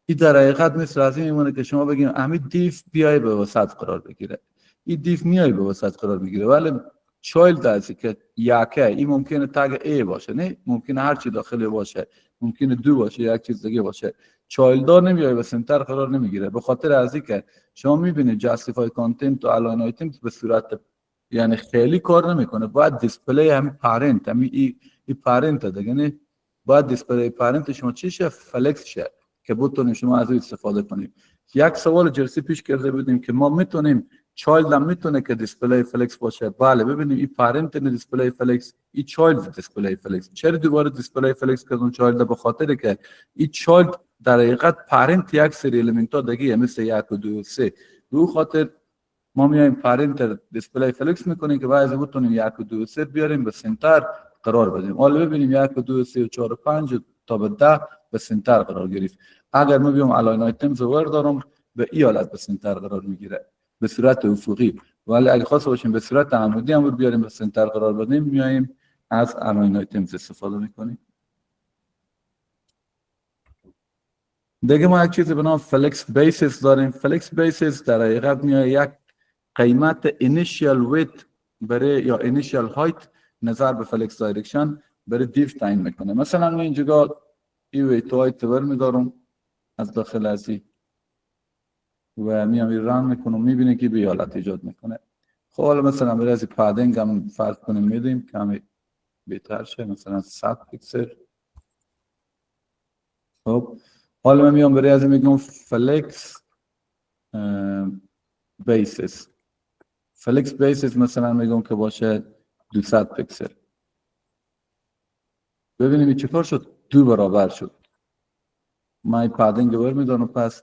این در حقیقت مثل از این میمونه که شما بگیم همین دیف بیای به وسط قرار بگیره. این دیف میای به وسط قرار بگیره، ولی چایلد هستی که یکه این ممکنه تگ ای باشه، نه ممکنه هر چی داخل باشه، ممکنه 2 باشه یک چیز دیگه باشه. چایلدار نمیای به سنتر قرار نمیگیره، به خاطر از اینکه شما میبینید جاستیفای کانتنت و الاین آیتمز به صورت یعنی خیلی کار نمیکنه. باید دیسپلی همین پرنت، همین این پرنت دیگه، نه باید دیسپلی پرنت شما چی شه؟ فلکس شه که بتونیم شما از اون استفاده کنیم. یک سوال جلسه پیش کرده بودیم که ما میتونیم چایلد هم میتونه که دیسپلی فلکس باشه. بله ببینیم این پرنت دیسپلی فلکس، این چایلد دیسپلی فلکس. چرا دوباره دیسپلی فلکس کردن چایلد؟ به خاطر که این چایلد در حقیقت پرنت یک سری الیمنت ها دیگه مثل 1 و 2 و 3. به خاطر ما میایم پرنت دیسپلی فلکس میکنیم که بعضی بتونیم 1 و 2 و 3 بیاریم به سنتر قرار بدیم. حالا ببینیم 1 و 2 و 3 و 4 و 5 تا به 10 به سنتر قرار گرفت. اگر ما بیام الاین آیتمز ور دارم به این حالت به سنتر قرار میگیره به صورت افقی، ولی اگه خواست باشیم به صورت عمودی هم بیاریم به سنتر قرار بدیم، میایم از الاین آیتمز استفاده میکنیم. دیگه ما یک چیزی به نام فلکس بیسز داریم. فلکس بیسز در حقیقت میاد یک قیمت اینیشیال ویت برای یا اینیشیال هایت نظر به فلکس دایرکشن برای دیف تعیین میکنه. مثلا من اینجا این ویت هایت ور میدارم از داخل ازی و میام رن میکنم، میبینه که به حالت ایجاد میکنه. خب حالا مثلا برای از پادینگ هم فرق کنیم میدیم کمی بهتر شه، مثلا 100 پیکسل. خب حالا من میام برای از میگم فلکس بیسز. فلکس بیسز مثلا میگم که باشه 200 پیکسل. ببینیم چه کار شد، 2 برابر شد. من پادینگ ور میدارم، پس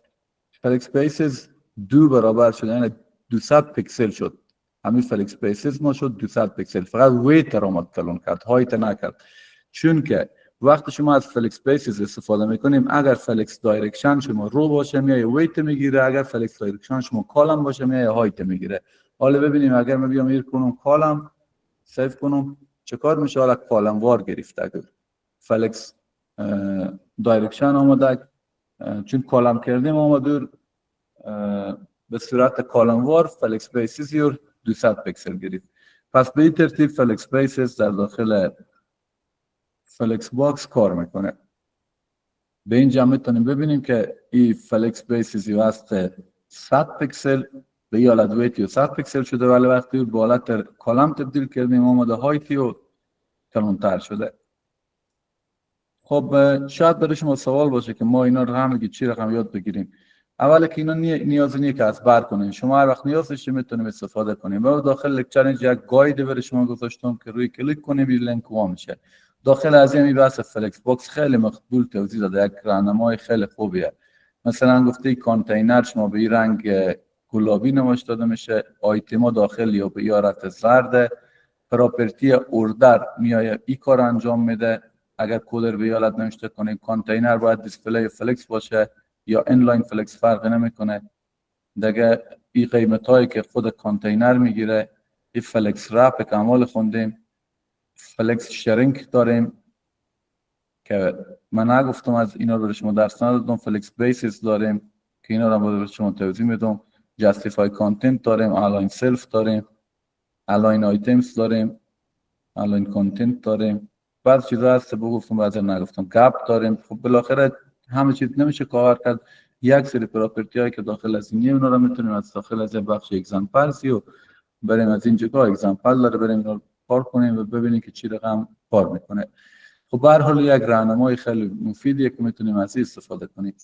فلکس بیسز 2 برابر شد، یعنی 200 پیکسل شد. همین فلکس بیسز ما شد 200 پیکسل. فقط ویت رو آمد کلون کرد، هایت نکرد. چون که وقتی شما از فلکس بیسز استفاده میکنیم، اگر فلکس دایرکشن شما رو باشه میای ویت میگیره، اگر فلکس دایرکشن شما کالم باشه میای هایت میگیره. حالا ببینیم اگر من بیام ایر کنم کالم سیو کنم چه کار میشه. حالا کالم وار گرفته اگر فلکس دایرکشن آمده، چون کالم کردیم آمده به صورت کالم وار فلکس بیسز یور 200 پیکسل گرفت. پس به این ترتیب فلکس بیسز در داخل فلکس باکس کار میکنه. به اینجا میتونیم ببینیم که این فلکس بیسز یو هست 100 پیکسل، به این حالت ویت 100 پیکسل شده، ولی وقتی به حالت کالم تبدیل کردیم آمده هایتی و کلانتر شده. خب شاید برای شما سوال باشه که ما اینا رو هم چی رقم یاد بگیریم. اولی که اینا نیازی نیست که از بر کنین، شما هر وقت نیاز داشتید میتونید استفاده کنید. من داخل لکچر یک گاید برای شما گذاشتم که روی کلیک کنید این لینک وا میشه. داخل از این بحث فلکس باکس خیلی مقبول توضیح داده، یک راهنمای خیلی خوبیه. مثلا گفته کانتینر شما به این رنگ گلابی نمایش داده میشه، آیتما داخل یا به یارت زرد، پراپرتی اوردر میایه این کار انجام میده. اگر کدر به یالت نوشته کنیم کانتینر باید دیسپلی فلکس باشه یا اینلاین فلکس فرق نمیکنه دیگه. این قیمت هایی که خود کانتینر میگیره، این فلکس رپ کمال خوندیم، فلکس شرینک داریم که من نگفتم از اینا رو شما درس ندادم، فلکس بیسیس داریم که اینا رو به شما توضیح میدم، جاستیفای کانتنت داریم، الاین سلف داریم، الاین آیتمز داریم، الاین کانتنت داریم، بعض چیزا هست بگفتم بعضی نگفتم، گپ داریم. خب بالاخره همه چیز نمیشه کار کرد، یک سری پراپرتی هایی که داخل از اینه اونا رو میتونیم از داخل از بخش اگزامپلز و بریم از این جگاه اگزامپل داره بریم اینا رو کار کنیم و ببینیم که چی رقم کار میکنه. خب به هر حال یک راهنمای خیلی مفیدیه که میتونیم از این استفاده کنیم.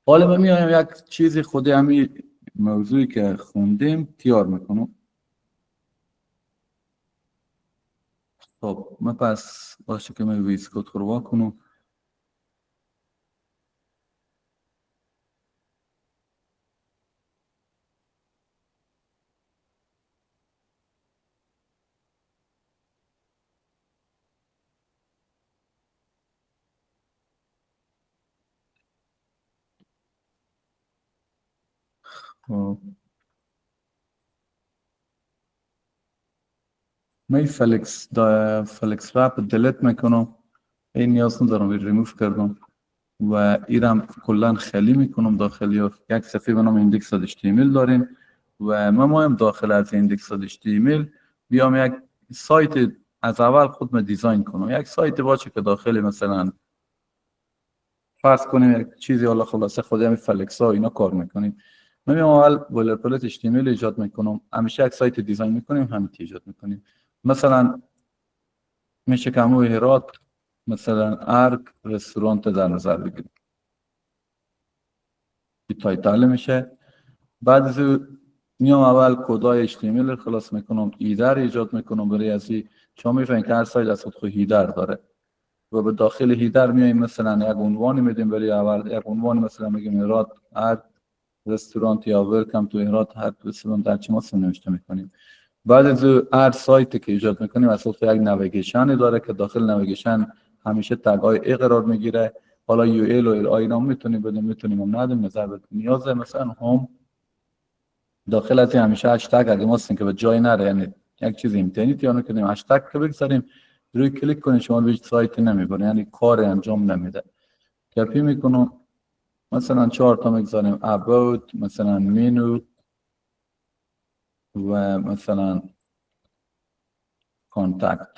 حالا ما میایم یک چیزی خود همین موضوعی که خوندیم تیار میکنم. خب من پس باشه که من ویس کد رو واکنم. من فلکس رپ دلیت میکنم، این نیاز ندارم ریموف کردم و ایرم کلان خالی میکنم. داخلی یک صفحه به نام index.html داریم و ما مایم داخل از index.html بیام یک سایت از اول خود دیزاین کنم، یک سایت باشه که داخلی مثلا فرض کنیم یک چیزی حالا خلاصه خود همین فلکس ها اینا کار میکنیم. من میام اول بولرپلت html ایجاد میکنم، همیشه یک سایت دیزاین میکنیم همین ایجاد میکنیم. مثلا میشه که همون هرات مثلا ارگ رستورانت در نظر بگیریم، این تایتل میشه. بعد از میام اول کدای html خلاص میکنم، ایدر ایجاد میکنم برای ازی شما میفهمید که هر سایت از خود هیدر داره و به داخل هیدر میایم مثلا یک عنوانی میدیم برای اول، یک عنوان مثلا میگیم هرات ارگ رستورانت یا ویلکام تو هرات هر رستورانت در چی ما نوشته میکنیم. بعد از هر سایتی که ایجاد میکنیم اصلا یک نویگیشن داره که داخل نویگیشن همیشه تگ های ای قرار میگیره. حالا یو ال و ال آی نام میتونیم بدیم میتونیم هم ندیم، نظر به نیازه. مثلا هم داخل از همیشه هشتگ اگه ما که به جای نره، یعنی یک چیز اینترنتی یا کنیم هشتگ که بگذاریم روی کلیک کنید شما به سایت نمیبره، یعنی کار انجام نمیده. کپی میکنم مثلا 4 تا میگذاریم about مثلا منو و مثلا کانتکت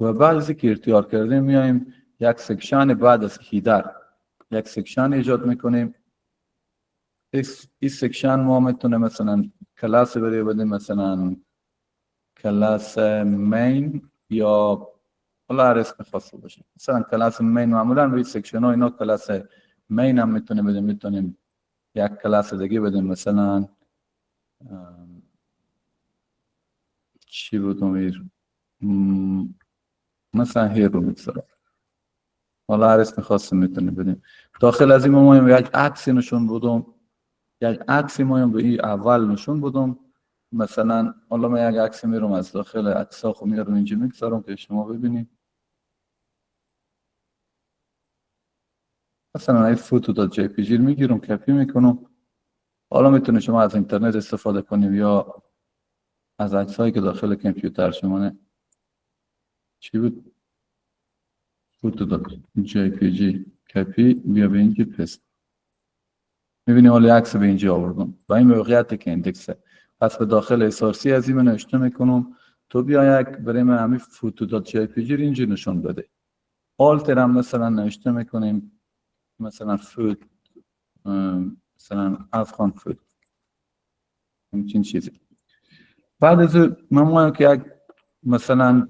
و بعد از اینکه ارتیار کردیم میایم یک سکشن بعد از هیدر یک سکشن ایجاد میکنیم. این سکشن ما میتونه مثلا کلاس بده بدیم، مثلا کلاس مین یا حالا هر اسم خاصی باشه، مثلا کلاس مین. معمولا روی سکشن ها اینا کلاس مین هم میتونه بدیم، میتونیم یک کلاس دیگه بدیم، مثلا چی بودم مثلا هیرو میگذارم، حالا هر اسم خاصی میتونه بدیم. داخل از این ما یک عکسی نشون بدم، یک عکسی ما به این اول نشون بدم. مثلا حالا من یک عکس میرم از داخل عکس‌ها خب میارم اینجا میگذارم که شما ببینید. مثلا این photo.jpg میگیرم کپی میکنم. حالا میتونه شما از اینترنت استفاده کنیم یا از عکسایی که داخل کامپیوتر شمانه. چی بود؟ photo.jpg کپی بیا به اینجا پست. میبینی حالا عکس به اینجا آوردم و این موقعیتی که ایندکسه. پس به داخل اساسی از این نوشته میکنم تو بیا یک برای من همین photo.jpg رو اینجا نشون بده. آلتر هم مثلا نوشته میکنیم مثلا فود، مثلا افغان فود، همچین چیزی. بعد از ما مایم که یک مثلا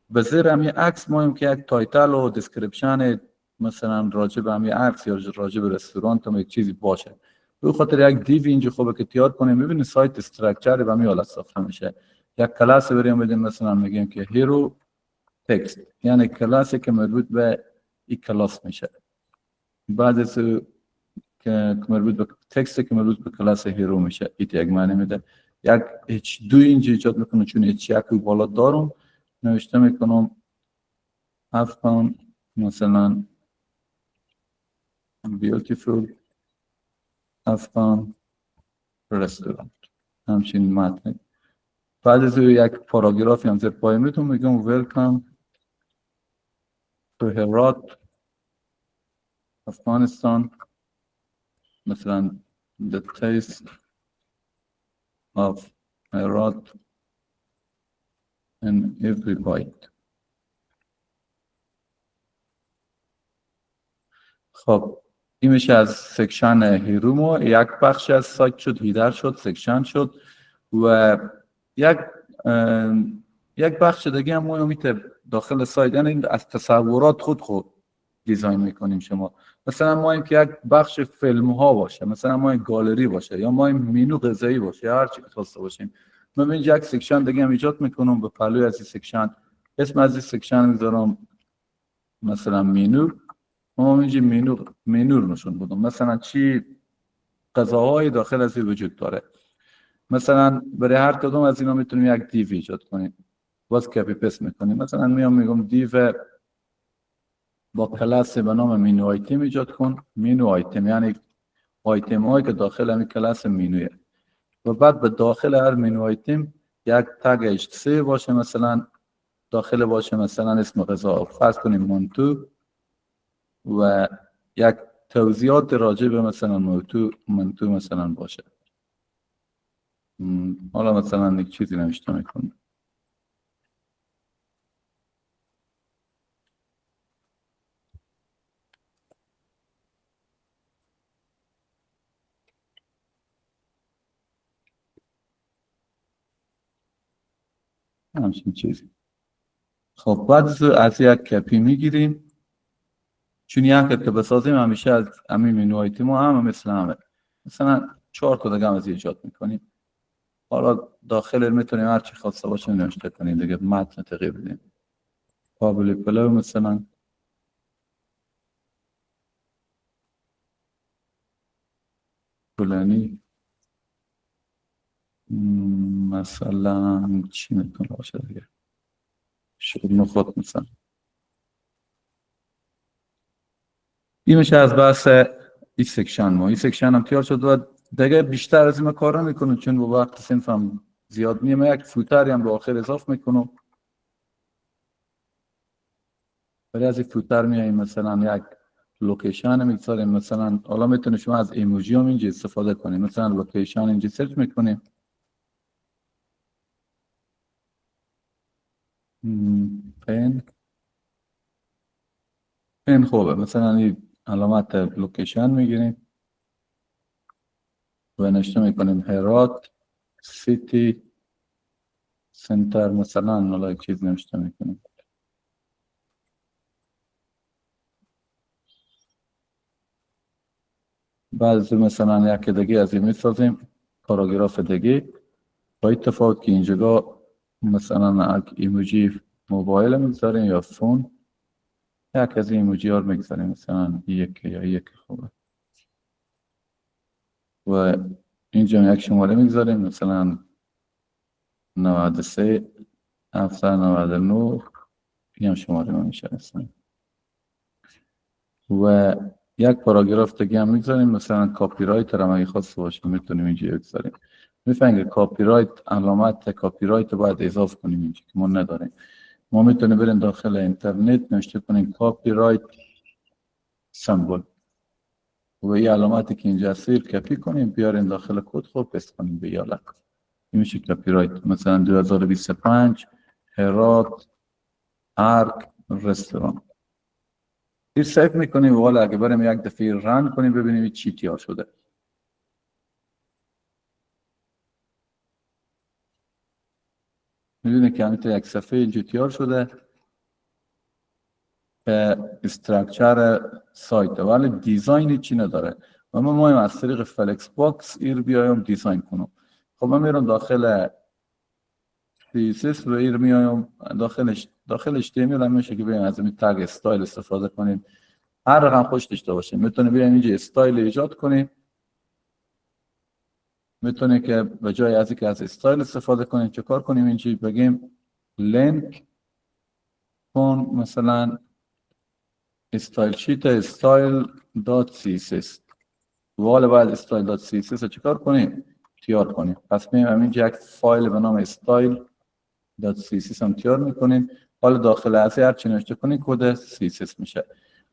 به زیر هم یک عکس مایم که یک تایتل و دیسکریپشن مثلا راجع به هم یک عکس یا راجع به رستورانت هم یک چیزی باشه. به خاطر یک دیو اینجا خوبه که تیار کنیم. ببینید سایت استراکچر به همین حالت ساخته میشه. یک کلاس بریم بدیم مثلا میگیم که هیرو تکست، یعنی کلاسی که مربوط به این کلاس میشه. بعد از که مربوط به تکست که مربوط به کلاس هیرو میشه، ایت یک معنی میده. یک H2 اینجا ایجاد میکنم چون H1 بالا دارم، نوشته میکنم افغان مثلا beautiful افغان رستوران، همچین متن. بعد از یک پاراگرافی هم زیر پای میتونم میگم welcome to Herat افغانستان، مثلا the taste of Herat in every bite. خب این میشه از سکشن هیرومو. یک بخش از سایت شد، هیدر شد، سکشن شد و یک بخش دیگه هم ما میتونه داخل سایت، یعنی از تصورات خود دیزاین میکنیم. شما مثلا ما این که یک بخش فیلم ها باشه، مثلا ما این گالری باشه، یا ما این مینو غذایی باشه، یا هر چی که خواسته باشیم. من اینجا یک سکشن دیگه هم ایجاد میکنم به پهلوی از این سکشن، اسم از این سکشن میذارم مثلا مینو. ما اینجا مینو رو نشون بدم، مثلا چی غذاهای داخل از این وجود داره. مثلا برای هر کدوم از اینا میتونیم یک دیو ایجاد کنیم، باز کپی پست میکنیم. مثلا میگم دیو با کلاس به نام مینو آیتم ایجاد کن. مینو آیتم یعنی آیتم هایی که داخل همین کلاس مینویه، و بعد به داخل هر مینو آیتم یک تگ H3 باشه، مثلا داخل باشه مثلا اسم غذا، فرض کنیم منتو، و یک توضیحات راجع به مثلا منتو مثلا باشه. حالا مثلا یک چیزی نوشته میکنم، همچین چیزی. خب بعد از یک کپی میگیریم، چون یک که بسازیم همیشه از همین مینو آیتم هم مثل همه، مثلا 4 تا دیگه هم از ایجاد میکنیم. حالا داخل میتونیم هر چی خواسته باشه نوشته کنیم دیگه، متن تغییر بدیم. قابل پلو مثلا فلانی، مثلا چی میتونه باشه دیگه، شغل نخود مثلا. این میشه از بحث این سکشن. ما این سکشن هم تیار شد و دیگه بیشتر از این کار نمیکنم چون با وقت صنفم زیاد میام. یک فوتری هم به آخر اضافه میکنم. برای از این فوتر میاییم مثلا یک لوکیشن میگذاریم، مثلا حالا میتونید شما از ایموجی هم اینجا استفاده کنید. مثلا لوکیشن اینجا سرچ میکنیم، پین خوبه، مثلا این علامت لوکیشن میگیریم و نشته میکنیم هرات سیتی سنتر، مثلا حالا یک چیز نشته میکنیم. بعد مثلا یک دیگه از این میسازیم، پاراگراف دیگه، با اتفاق که اینجا مثلا یک ایموجی موبایل میگذاریم یا فون، یک از این ایموجی ها رو میگذاریم، مثلا یک یا یک خوبه. و اینجا یک شماره میگذاریم، مثلا 93 799 این هم شماره ما میشه مثلا. و یک پاراگراف دیگه هم میگذاریم، مثلا کاپی رایت هم اگه خواسته باشه میتونیم اینجا بگذاریم. میفهمید کاپی رایت، علامت کاپی رایت باید اضافه کنیم اینجا که ما نداریم. ما میتونیم بریم داخل اینترنت نوشته کنیم کاپی رایت سمبل و این علامتی که اینجا سیر کپی کنیم بیاریم داخل کد خود پست کنیم به یالک. این میشه کاپی رایت. مثلا 2025 هرات ارک رستوران. این سیف میکنیم و حالا اگه بریم یک دفعه رن کنیم ببینیم چی تیار شده. میبینید که همینطور یک صفحه اینجا تیار شده که استراکچر سایت، ولی دیزاینی چی نداره. و من مایم از طریق فلکس باکس ایر بیایم دیزاین کنم. خب من میرم داخل CSS و این میایم داخل HTML هم میشه که بیایم از این تگ استایل استفاده کنیم. هر رقم خوش داشته باشیم. میتونه بیایم اینجا استایل ایجاد کنیم. میتونه که به جای از اینکه از استایل استفاده کنیم چه کار کنیم؟ اینجا بگیم لینک کن مثلا استایل شیت style.css و حالا باید style.css رو چیکار کنیم؟ تیار کنیم. پس میایم همینجا یک فایل به نام style.css هم تیار میکنیم. حالا داخل از هر چی نوشته کنیم کد CSS میشه.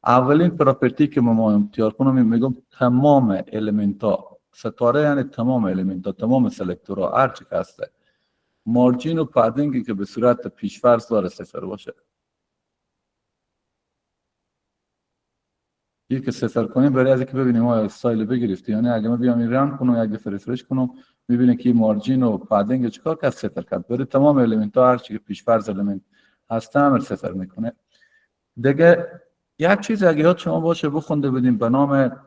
اولین پراپرتی که ما تیار کنیم میگم تمام الیمنت ها، ستاره یعنی تمام الیمنت ها، تمام سلکتورها هر چی که هسته، مارجین و پادینگی که به صورت پیشفرض داره 0 باشه. یک صفر کنیم برای از اینکه ببینیم آیا استایل بگرفته. یعنی اگه من بیام این رن کنم یک دفعه ریفرش کنم میبینه که مارجین و پادینگ چیکار کرد؟ 0 کرد. برای تمام الیمنت ها هر چی که پیشفرض الیمنت هست هم 0 میکنه. دیگه یک چیز اگه یاد شما باشه بخونده بدیم به نام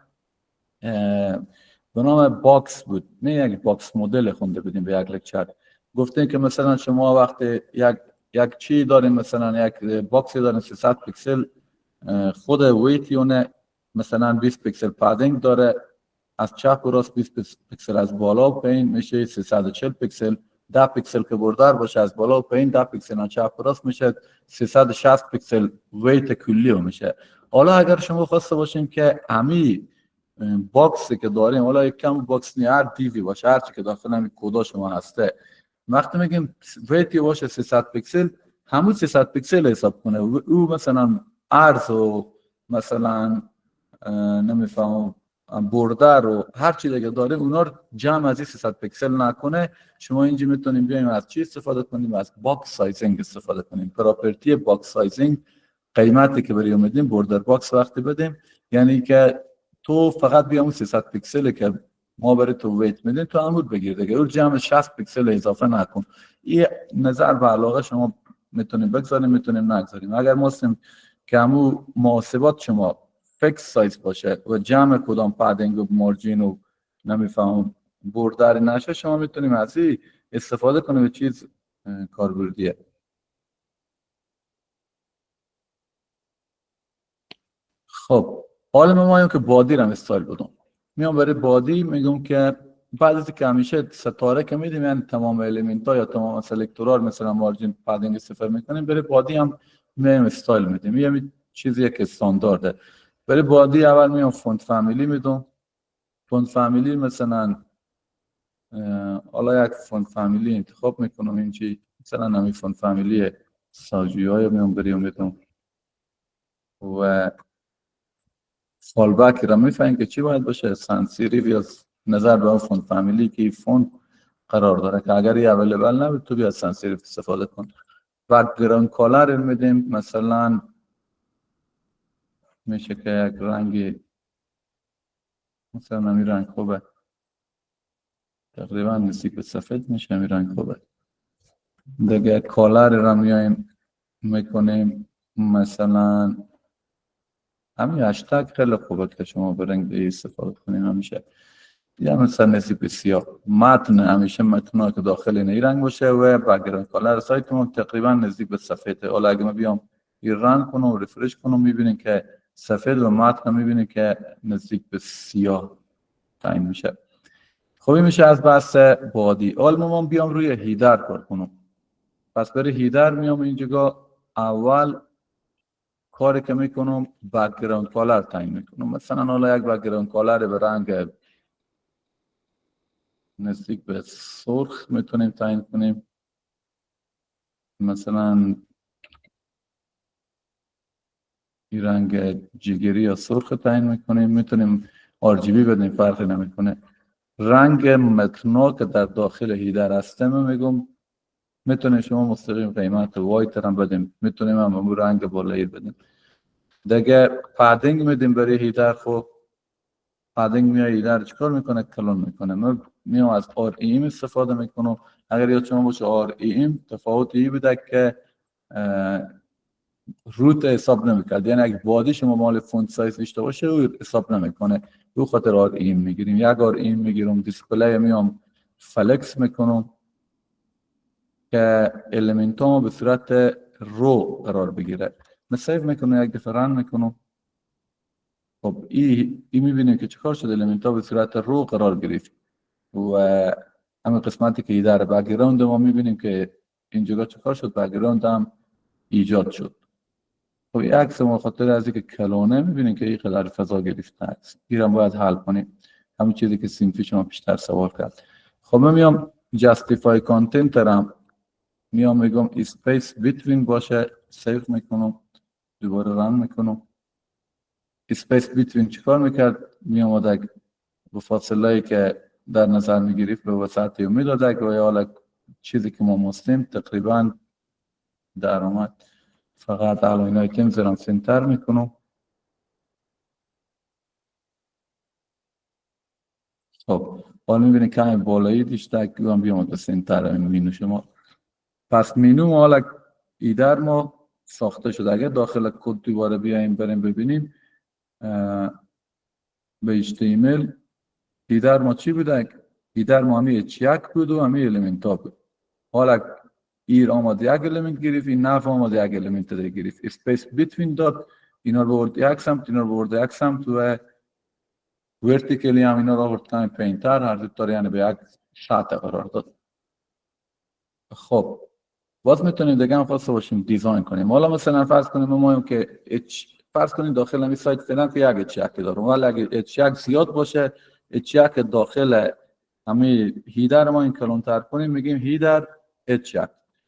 باکس بود. نه یک باکس مدل خونده بدیم به یک لکچر. گفتیم که مثلا شما وقتی یک چی داریم، مثلا یک باکسی داریم 300 پیکسل، خود ویت مثلا 20 پیکسل پادینگ داره، از چپ و راست 20 پیکسل از بالا و پایین میشه 340 پیکسل. 10 پیکسل که بردار باشه از بالا و پایین 10 پیکسل از چپ و راست میشه 360 پیکسل ویت کلی میشه. حالا اگر شما خواسته باشین که همین باکسی که داریم، حالا یک کم باکس نه هر دیوی باشه، هر چی که داخل همین کدا شما هسته، وقتی میگیم ویتی باشه 300 پیکسل، همون 300 پیکسل حساب کنه. او مثلا عرض و مثلا نمیفهمم بردر و هر چی دیگه داره اونا رو جمع از 300 پیکسل نکنه. شما اینجا میتونیم بیایم از چی استفاده کنیم؟ از باکس سایزینگ استفاده کنیم. پراپرتی باکس سایزینگ قیمتی که برای اومدیم بردر باکس وقتی بدیم، یعنی که تو فقط بیام 300 پیکسل که ما برای تو ویت میدیم تو عمود بگیر دیگه، اون جمع 60 پیکسل اضافه نکن. این نظر به علاقه شما میتونیم بگذاریم، میتونیم نگذاریم. اگر ما هستیم که همون محاسبات شما فکس سایز باشه و جمع کدام پادینگ و مارجین و نمیفهمم بردر نشه، شما میتونیم از این استفاده کنیم. چیز کاربردیه. خب حالا ما میایم که بادی رو استایل بدم. میام برای بادی میگم که بعد از که همیشه ستاره که میدیم یعنی تمام الیمنت ها یا تمام سلکتورها مثلا مارجین پادینگ 0 میکنیم، برای بادی هم میایم استایل میدیم. یه چیزیه که استاندارده. برای بادی اول میام فونت فامیلی میدم. فونت فامیلی مثلا حالا یک فونت فامیلی انتخاب میکنم. اینجی مثلا همین فونت فامیلی ساجویای میام بریم میدم و فالبک را میفهمیم که چی باید باشه. سانسیریف یا نظر به اون فونت فامیلی که فونت قرار داره که اگر یه اویلیبل نبود تو بیاد سانسیریف استفاده کن. بک‌گراند کالر میدیم. مثلا میشه که یک رنگی مثلا همین رنگ خوبه، تقریبا نزدیک به سفید میشه. همین رنگ خوبه. دیگه کالر را میایم میکنیم مثلا همین هشتگ خیلی خوبه که شما به رنگ دیگه استفاده کنیم. همیشه یا مثلا نزدیک به سیاه. متن همیشه متن‌ها که داخل این رنگ باشه و بک‌گراند کالر سایت ما تقریبا نزدیک به سفیده. حالا اگه من بیام این رنگ کنم و ریفرش کنم میبینین که سفید و متن میبینین که نزدیک به سیاه تعیین میشه. خوبی میشه از بحث بادی. حالا ما بیام روی هیدر کار کنم. پس برای هیدر میام اینجا اول کاری که میکنم بک‌گراند کالر تعیین میکنم. مثلا حالا یک بک‌گراند کالر به رنگ نزدیک به سرخ میتونیم تعیین کنیم. مثلا این رنگ جگری یا سرخ تعیین میکنیم. میتونیم RGB بدیم، فرقی نمیکنه. رنگ متنا که در داخل هیدر هسته میگم میتونیم شما مستقیم قیمت وایت هم بدیم، میتونیم هم اون رنگ بالایی بدیم. دیگه پادینگ میدیم برای هیدر. خب پادینگ میای هیدر چیکار میکنه؟ کلون میکنه. من میام از REM استفاده میکنم. اگر یاد شما باشه REM تفاوتی بوده که روت حساب نمیکرد، یعنی اگه بادی شما مال فونت سایز داشته باشه او حساب نمیکنه. رو خاطر REM میگیریم. یک REM میگیرم. دیسپلی میام فلکس میکنم. که المنت ها به صورت رو قرار بگیره. من سیو میکنم، یک دفعه رن میکنم. خب این میبینیم که چیکار شده، المنت ها به صورت رو قرار گرفت و همین قسمتی که در بک‌گراند ما میبینیم که اینجا چیکار شد، بک‌گراند هم ایجاد شد. خب این عکس ما خاطر از اینکه کلونه میبینیم که این قدر فضا گرفته است. این هم باید حل کنیم، همین چیزی که سیمفی شما بیشتر سوال کرد. خب من میام جاستیفای کانتنت رم، میام میگم اسپیس بیتوین باشه، سیو میکنم، دوباره رن میکنم. اسپیس بیتوین چیکار میکرد؟ میامد به فاصله که در نظر میگرفت به وسعت میداد و یا حالا چیزی که ما مستیم تقریبا در آمد. فقط الاین آیتمز رو سنتر میکنم. خب حالا میبینید که همین بالایی دیشتک هم بیامد به سنتر این مینو شما. پس مینو ما حالا ایدر ما ساخته شده. اگر داخل کد دوباره بیاییم بریم ببینیم به HTML ایدر ما چی بوده؟ ایدر ما همی H1 بود و همی المنت ها بود. حالا ایر آمد یک المنت گرفت، این نف آمد یک المنت دیگه گرفت. اسپیس بیتوین داد، اینا رو برد یک سمت، اینا رو برد یک سمت و ورتیکلی هم اینا رو آورد کمی پایین‌تر، هر دو تا یعنی به یک سطح قرار داد. خب باز میتونیم دیگه هم خواسته باشیم دیزاین کنیم. حالا مثلا فرض کنیم ما که فرض کنیم داخل همین سایت فعلا که یک H1 دارم، ولی اگه H1 زیاد باشه، H1 داخل همین هیدر ما این کلانتر کنیم، میگیم هیدر H1،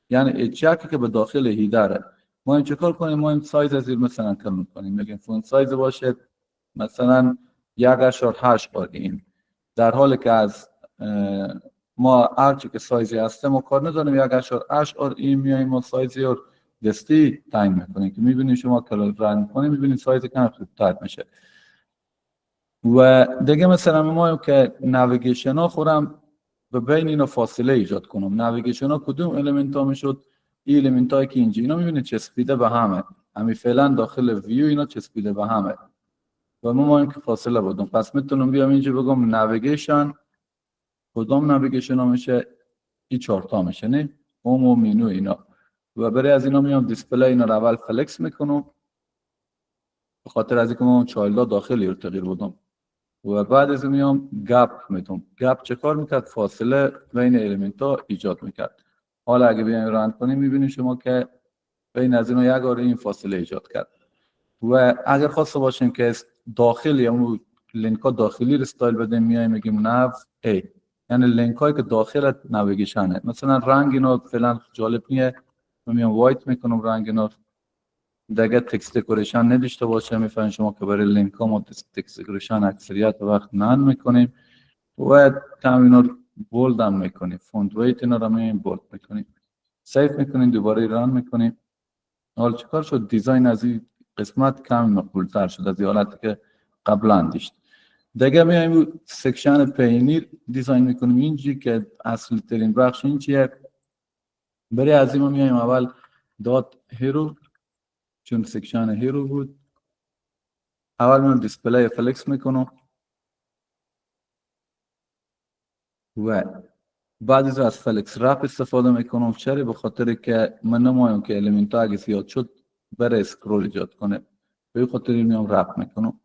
یعنی H1 که به داخل هیدره. ما این چکار کنیم؟ ما این سایز از این مثلا کلان کنیم، میگیم فونت سایز باشه مثلا 1.8 این، در حالی که از ما هرچی که سایزی هسته ما کار نداریم، 1.8 این میایم ما سایزی رو دستی تعیین میکنیم که میبینید شما کلان رنگ کنیم میبینید سایزی کم خوبتر میشه. و دیگه مثلا ما که نویگیشن ها خورم به بین اینا فاصله ایجاد کنم. نویگیشن ها کدوم المنت ها میشد؟ این المنت هایی که اینجا اینا میبینید چسبیده به همه، همین فعلا داخل ویو اینا چسبیده به همه و ما که فاصله بدم. پس میتونم بیام اینجا بگم نویگیشن، کدوم نویگیشن ها میشه؟ این 4 تا میشه، نه هوم و مینو اینا. و برای از اینا میام دیسپلی اینا رو اول فلکس میکنم به خاطر از اینکه ما اون چایلد داخلی رو تغییر بدم و بعد از میام گپ میتونم. گپ چه کار میکرد؟ فاصله بین المنت ها ایجاد میکرد. حالا اگه بیایم رن کنیم میبینید شما که بین از اینا یک آره این فاصله ایجاد کرد. و اگر خواسته باشیم که داخلی اون لینک ها داخلی رو استایل بدیم، میایم میگیم نو ای، یعنی لینک هایی که داخل نویگیشنه. مثلا رنگ اینا فعلا جالب نیه، میام وایت میکنم رنگ اینا دیگه تکست دکوریشن نداشته باشه. میفهمید شما که برای لینک ها ما تکست دکوریشن اکثریت وقت نان میکنیم و کم اینا رو بولد هم میکنیم، فونت ویت اینا رو میایم بولد میکنیم، سیو میکنیم، دوباره ران میکنیم. حالا چیکار شد؟ دیزاین از این قسمت کم مقبول تر شد از حالتی که قبلا داشت. دیگه میایم سکشن پینیر دیزاین میکنیم. اینجی که اصلی ترین بخش این چیه؟ برای از این میایم اول دات هیرو، چون سکشن هیرو بود، اول من دیسپلی فلکس میکنم و بعد از فلکس رپ استفاده میکنم. چرا؟ به خاطر که من نمایم که المنت ها اگه زیاد شد برای اسکرول ایجاد کنه، به خاطر میام رپ میکنم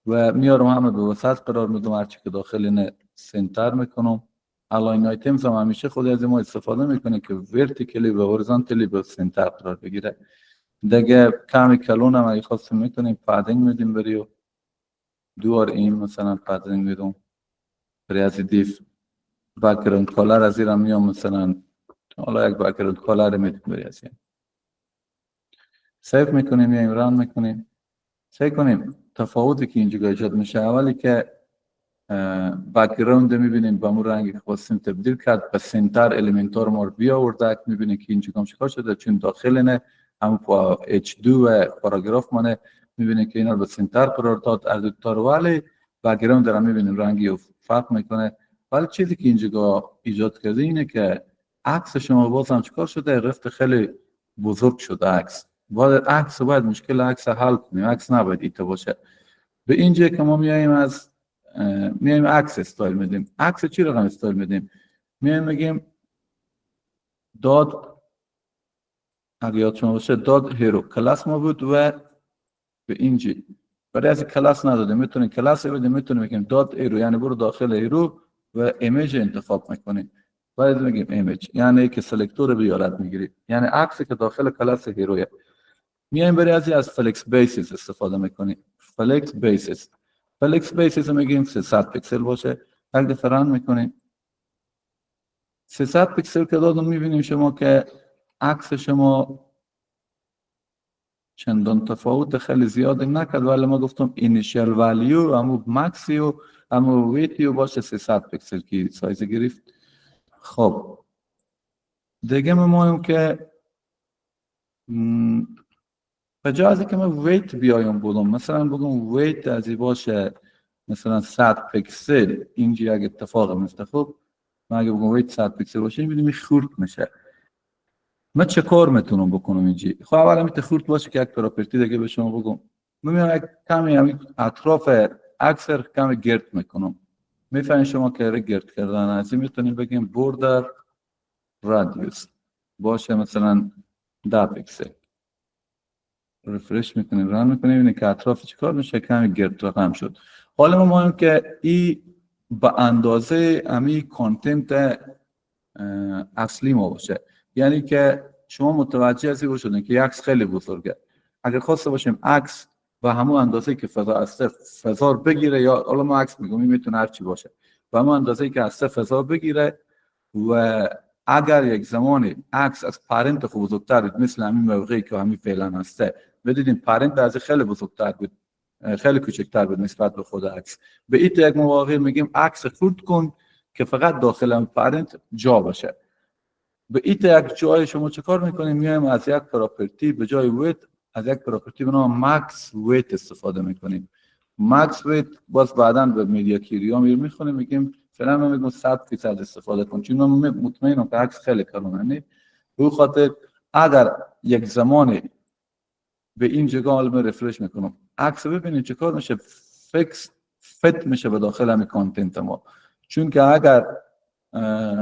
و میارم همه به وسط قرار میدم، هرچی که داخل اینه سنتر میکنم. الاین آیتمز هم همیشه خود از ما استفاده میکنه که ورتیکلی و هوریزونتالی به سنتر قرار بگیره. دیگه کمی کلون هم اگه خواستیم میکنیم پادینگ میدیم بریو دوار این مثلا پادینگ میدم برای از دیف بک‌گراند کالر از این میام مثلا حالا یک بک‌گراند کالر میدیم برای از این سیف میکنیم یا ران میکنیم. سعی کنیم تفاوتی که اینجا ایجاد میشه، اولی که بک‌گراند میبینیم با همون رنگی که خواستیم تبدیل کرد به سنتر المنت ها رو ما بیاورد. میبینیم که اینجا کم چیکار شده، چون داخل نه همون با H2 و پاراگراف مانه، میبینیم که اینا رو به سنتر قرار داد هر دو تا رو، ولی بک‌گراند دارم میبینیم رنگی رو فرق میکنه. ولی چیزی که اینجا ایجاد کرده اینه که عکس شما باز هم چیکار شده، رفت خیلی بزرگ شده عکس. باید مشکل عکس حل کنیم، عکس نباید ایتا باشه. به اینجا که ما میایم عکس استایل میدیم. عکس چی رقم استایل میدیم؟ میایم میگیم داد اگه یاد شما باشه داد هیرو کلاس ما بود و به اینجی برای از کلاس نداده میتونیم کلاس بدیم میتونیم بگیم داد هیرو یعنی برو داخل هیرو و ایمیج انتخاب میکنیم باید میگیم ایمیج یعنی که سلکتور بیارد میگیرید یعنی عکسی که داخل کلاس هیرویه میایم برای از فلکس بیسیس استفاده میکنیم فلکس بیسیس میگیم 300 پیکسل باشه یک دفعه رن میکنیم 300 پیکسل که دادم میبینیم شما که عکس شما چندان تفاوت خیلی زیادی نکرد ولی ما گفتم اینیشیال ولیو همو مکسی و همو ویتی و باشه 300 پیکسل که سایز گرفت. خب دیگه ما که به جای از که من ویت بیایم بودم مثلا بگم ویت ازی باشه مثلا 100 پیکسل اینجا اگه اتفاق میفته خب من اگه بگم ویت 100 پیکسل باشه میبینیم خورد میشه من چه کار میتونم بکنم اینجا خب اولا میتونه خورد باشه که یک پراپرتی دیگه به شما بگم میام یک کمی اطراف اکثر کمی گرد میکنم میفهمین شما که گرد کردن از این میتونیم بگیم بوردر رادیوس باشه مثلا 10 پیکسل رفرش میکنیم رن میکنیم اینه که اطراف چیکار میشه کمی گرد رقم شد. حالا ما مهم که این به اندازه امی کانتنت اصلی ما باشه یعنی که شما متوجه هستی باشید که عکس خیلی بزرگه اگر خواسته باشیم عکس و همون اندازه‌ای که فضا است فضا بگیره یا حالا ما عکس میگم میتونه هر چی باشه و همون اندازه‌ای که است فضا بگیره و اگر یک زمانی عکس از پرنت خوب بزرگتر بود مثل همین موقعی که همین فعلا هسته بدیدیم پرنت از خیلی بزرگتر بود خیلی کوچکتر بود نسبت به خود عکس به این یک مواقع میگیم عکس خورد کن که فقط داخل هم پرنت جا باشه به این یک جای شما چه کار میکنیم میایم از یک پراپرتی به جای ویت از یک پراپرتی به نام مکس ویت استفاده میکنیم مکس ویت باز بعداً به میدیا کیریا میخونیم میگیم فعلا ما میگم 100% استفاده کن چون من مطمئنم که عکس خیلی کلانه به خاطر اگر یک زمانی به این جگاه ما رفرش میکنم عکس ببینید چه کار میشه فت میشه به داخل همین کانتنت ما چون که اگر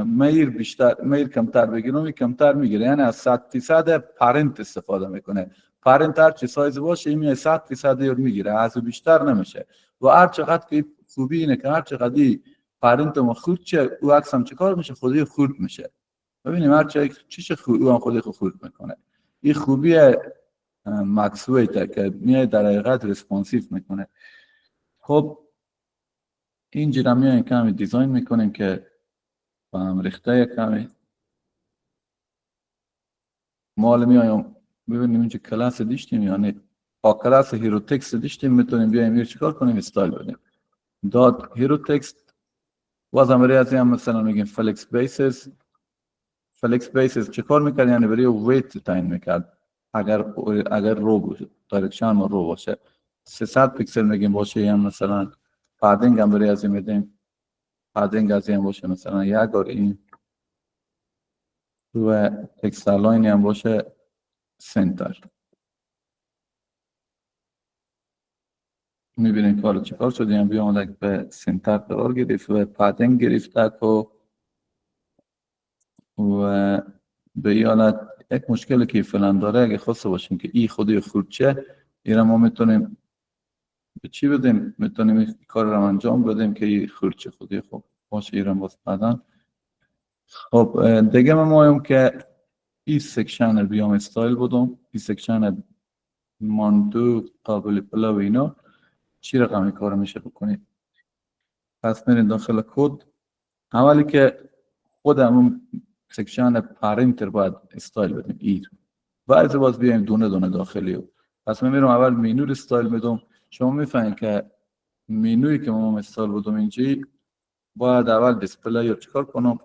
میر کمتر بگیرم کمتر میگیره یعنی از 100% پرنت استفاده میکنه پرنت هر چی سایز باشه این 100% رو میگیره از بیشتر نمیشه و هر چقدر که خوبی اینه که هر چقدر پرنت ما خورد چه او عکس هم چه کار میشه خودی خورد میشه ببینیم هر چیش خورد او هم خودی خورد میکنه این خوبی مکس ویت که میاد در حقیقت ریسپانسیو میکنه. خب اینجوری میایم کمی دیزاین میکنیم که با هم ریخته کمی مال میایم ببینیم اینجا کلاس داشتیم یعنی با کلاس هیرو تکست داشتیم میتونیم بیایم یه چیکار کنیم استایل بدیم داد هیرو تکست بازم برای از این مثلا میگیم فلکس بیسز چیکار میکرد یعنی برای ویت تعیین میکرد اگر رو باشه دایرکشن ما رو باشه 300 پیکسل میگیم باشه یا مثلا پادینگ هم برای از این میدیم پادینگ از این باشه مثلا یک اور این و تکست الاین هم باشه سنتر میبینید کار چیکار شد یعنی بیامد به سنتر قرار گرفت و پادینگ گرفت و به این حالت یک مشکلی که فعلا داره اگه خواسته باشیم که این خودی خورد چه این ما میتونیم به چی بدیم میتونیم این کار رو انجام بدیم که این خورد چه خودی خوب باشه این باز بعدن. خب دیگه ما مایم که این سکشن رو بیام استایل بدم این سکشن ماندو قابل پلا و اینا چی رقمی کار میشه بکنید پس میرین داخل کد اولی که خودمون سکشن پرینتر باید استایل بدیم ایر بعد باز بیایم دونه دونه داخلی پس من میرم اول مینو رو استایل میدم شما میفهمید که مینویی که ما استایل بدم اینجا باید اول دیسپلی رو چیکار کنم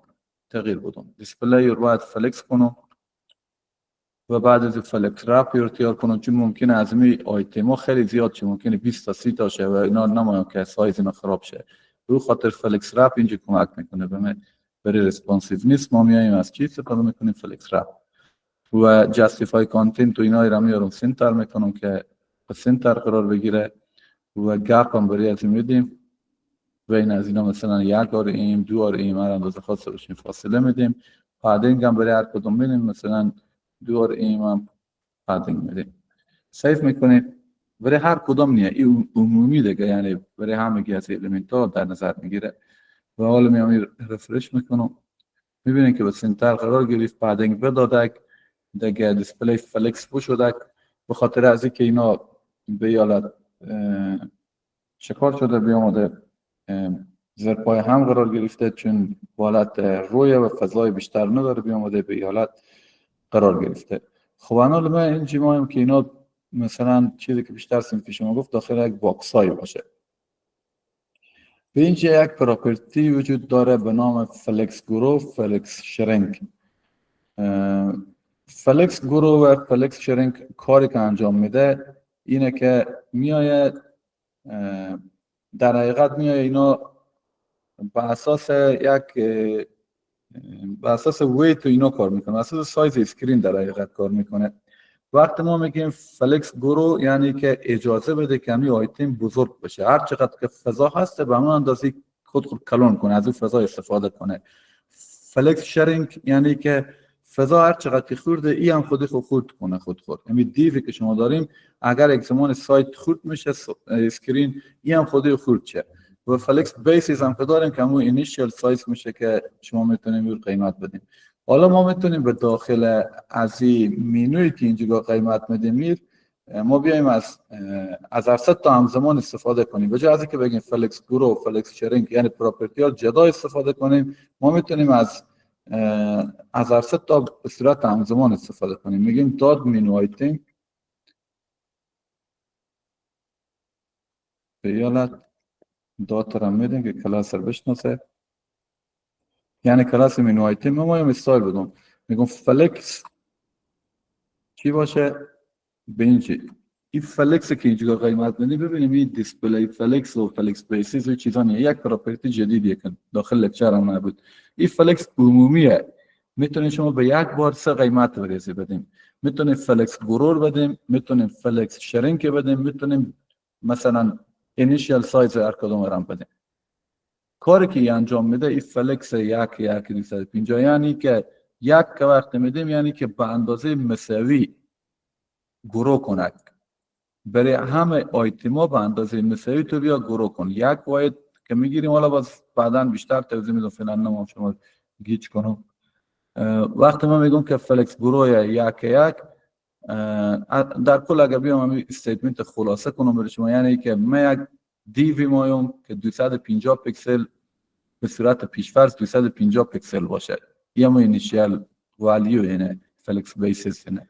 تغییر بدم دیسپلی رو باید فلکس کنم و بعد از فلکس رپ رو تیار کنم چون ممکنه از می آیتما خیلی زیاد شه ممکنه 20 تا 30 تا شه و اینا نمایم که سایز اینا خراب شه رو خاطر فلکس رپ اینجا کمک میکنه به من برای ریسپانسیو نیست ما میایم از چی استفاده میکنیم فلکس رپ و جاستیفای کانتنت و اینا رو میارم سنتر میکنم که به سنتر قرار بگیره و گپ هم برای از میدیم و این از اینا مثلا یک آر ایم دو آر ایم هر اندازه خاصه باشیم فاصله میدیم پادینگ هم برای هر کدوم میدیم، مثلا دور ایم هم پادینگ میدیم. سیف میکنید برای هر کدوم نیه، این عمومی دیگه، یعنی برای همگی از الیمنت ها در نظر میگیره. و حالا میام رفرش میکنم، میبینید که به سنتر قرار گرفت، پادینگ بدادک دیگه، دیسپلی فلکس بشودک. به خاطر از اینکه اینا به حالت شکار شده بیامده زیر پای هم قرار گرفته، چون حالت روی و فضای بیشتر نداره، بیامده به حالت قرار گرفته. خب الان ما اینجا مایم که اینا مثلا چیزی که بیشتر صنفی شما گفت داخل یک باکس های باشه. به اینجا یک پراپرتی وجود داره به نام فلکس گرو، فلکس شرینک. فلکس گرو و فلکس شرینک کاری که انجام میده اینه که میآید در حقیقت میآید اینا به اساس ویت و اینا کار میکنه، به اساس سایز اسکرین در حقیقت کار میکنه. وقتی ما میگیم فلکس گرو یعنی که اجازه بده که همین آیتم بزرگ بشه، هر چقدر که فضا هسته به همون اندازه خود کلون کنه، از اون فضا استفاده کنه. فلکس شرینک یعنی که فضا هر چقدر که خورده ای هم خود کنه خود. یعنی دیوی که شما داریم اگر یک زمان سایت خورد میشه اسکرین ای هم خود خورد شه. و فلکس بیسیز هم که داریم که همون اینیشیل سایز میشه که شما میتونیم اون قیمت بدیم. حالا ما میتونیم به داخل از این مینوی که اینجا قیمت میدیم ما بیایم از هر سه تا همزمان استفاده کنیم. به جای از اینکه بگیم فلکس گرو و فلکس شرینک یعنی پراپرتی ها جدا استفاده کنیم، ما میتونیم از هر سه تا به صورت همزمان استفاده کنیم. میگیم داد مینو آیتم به حالت داد را میدیم که کلاس رو بشناسه، یعنی کلاس مینو آیتم ما استایل بدم. میگم فلکس چی باشه؟ به اینجی این فلکس که اینجا قیمت میدیم، ببینیم این دیسپلی فلکس و فلکس بیسیز و چیزا نیه، یک پراپرتی جدیدیه که داخل لکچر هم نبود. این فلکس عمومیه، میتونید شما به یک بار سه قیمت بریزی بدیم. میتونید فلکس گرور بدیم، میتونید فلکس شرینک بدیم، میتونیم مثلا اینیشیال سایز هر کدوم رو بدیم. کاری که انجام میده این فلکس 1.250 یعنی که یک که وقت میدیم یعنی که به اندازه مساوی گرو کنک. برای همه آیتما به اندازه مساوی تو بیا گرو کن. یک واحد که میگیریم، حالا باز بعدا بیشتر توضیح میدم، فعلا نمام شما گیج کنم. وقتی ما میگم که فلکس گرو یک در کل اگر بیام همین استیتمنت خلاصه کنم برای شما، یعنی که من یک دیوی مایم که 250 پیکسل به صورت پیشفرض 250 پیکسل باشه، یا ما اینیشیال والیو اینه فلکس بیسیس اینه.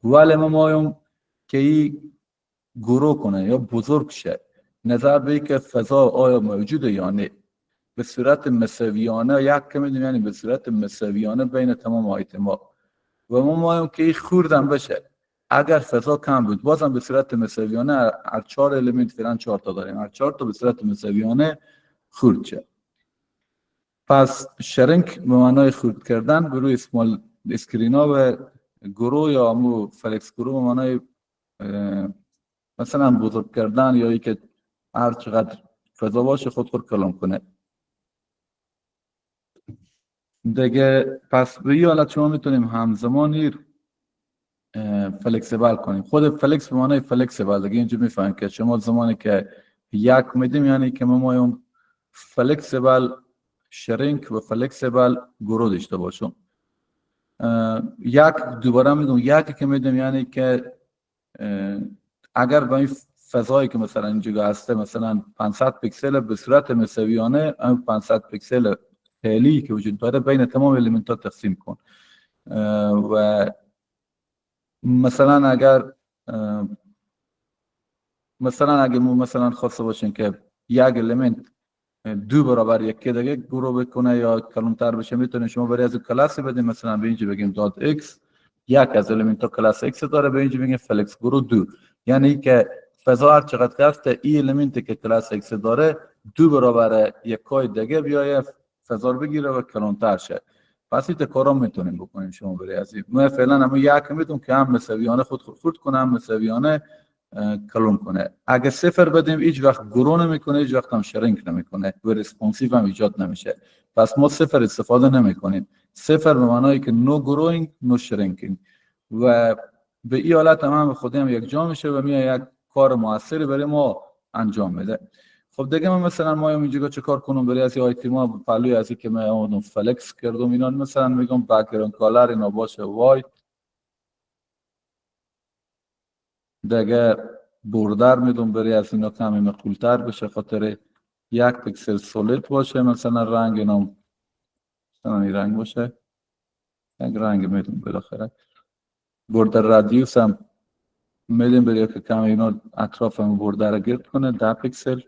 ولی ما مایم که این گرو کنه یا بزرگ شه، نظر به که فضا آیا موجوده یا نه، به صورت مساویانه یک که میدونیم، یعنی به صورت مساویانه بین تمام آیتما. و ما مایم که این خوردن بشه، اگر فضا کم بود بازم به صورت مساویانه هر 4 الیمنت فعلا 4 تا داریم، هر 4 تا به صورت مساویانه خورد شه. پس شرینک به معنای خورد کردن به روی اسمال اسکرین ها، و گرو یا همو فلکس گرو به معنای مثلا بزرگ کردن یا ای که هر چقدر فضا باشه خود کلام کنه دیگه. پس به این حالت شما میتونیم همزمانی فلکسیبل کنیم. خود فلکس به معنای فلکسیبل دیگه اینجا میفهمیم که شما زمانی که یک میدیم یعنی که ما مایم فلکسیبل شرینک و فلکسیبل گرو داشته باشم. یک دوباره میگم یک که میدیم یعنی که اگر با این فضایی که مثلا اینجا هسته مثلا 500 پیکسل به صورت مساویانه، اون 500 پیکسل فعلی که وجود داره بین تمام الیمنت ها تقسیم کن. و مثلا اگر ما مثلا خواسته باشین که یک الیمنت 2 برابر یکی دیگه گرو بکنه یا کلانتر بشه، میتونید شما برای از کلاسی بدیم، مثلا به اینجا بگیم دات x، یک از الیمنت ها کلاس x داره، به اینجا بگیم فلکس گرو 2، یعنی که فضا هر چقدر هسته این الیمنتی که کلاس x داره 2 برابر یکای دیگه بیایه فضا رو بگیره و کلانتر شه. پس این کارا میتونیم بکنیم شما برای از این. ما فعلا هم یک میدونم که هم مساویانه خود کنه، هم مساویانه کلون کنه. اگه 0 بدیم هیچ وقت گرو نمیکنه، هیچ وقت هم شرینک نمیکنه و ریسپانسیو هم ایجاد نمیشه. پس ما 0 استفاده نمیکنیم. صفر به معنایی که نو گروینگ نو شرینکینگ و به این حالت هم خودی هم یک جا میشه و میاد یک کار موثری برای ما انجام میده. خب دیگه من مثلا ما اینجا چه کار کنم برای از آیتم ها پلوی از که من آمدم فلکس کردم اینا مثلا میگم بک‌گراند کالر اینا باشه وایت، دیگه بوردر میدم برای از اینا کمی مقبولتر بشه خاطر یک پیکسل سولید باشه مثلا رنگ اینا مثلا این رنگ باشه یک رنگ میدم بالاخره بوردر رادیوس هم میدیم برای که کمی اینا اطراف هم بوردر گرد کنه 10 پیکسل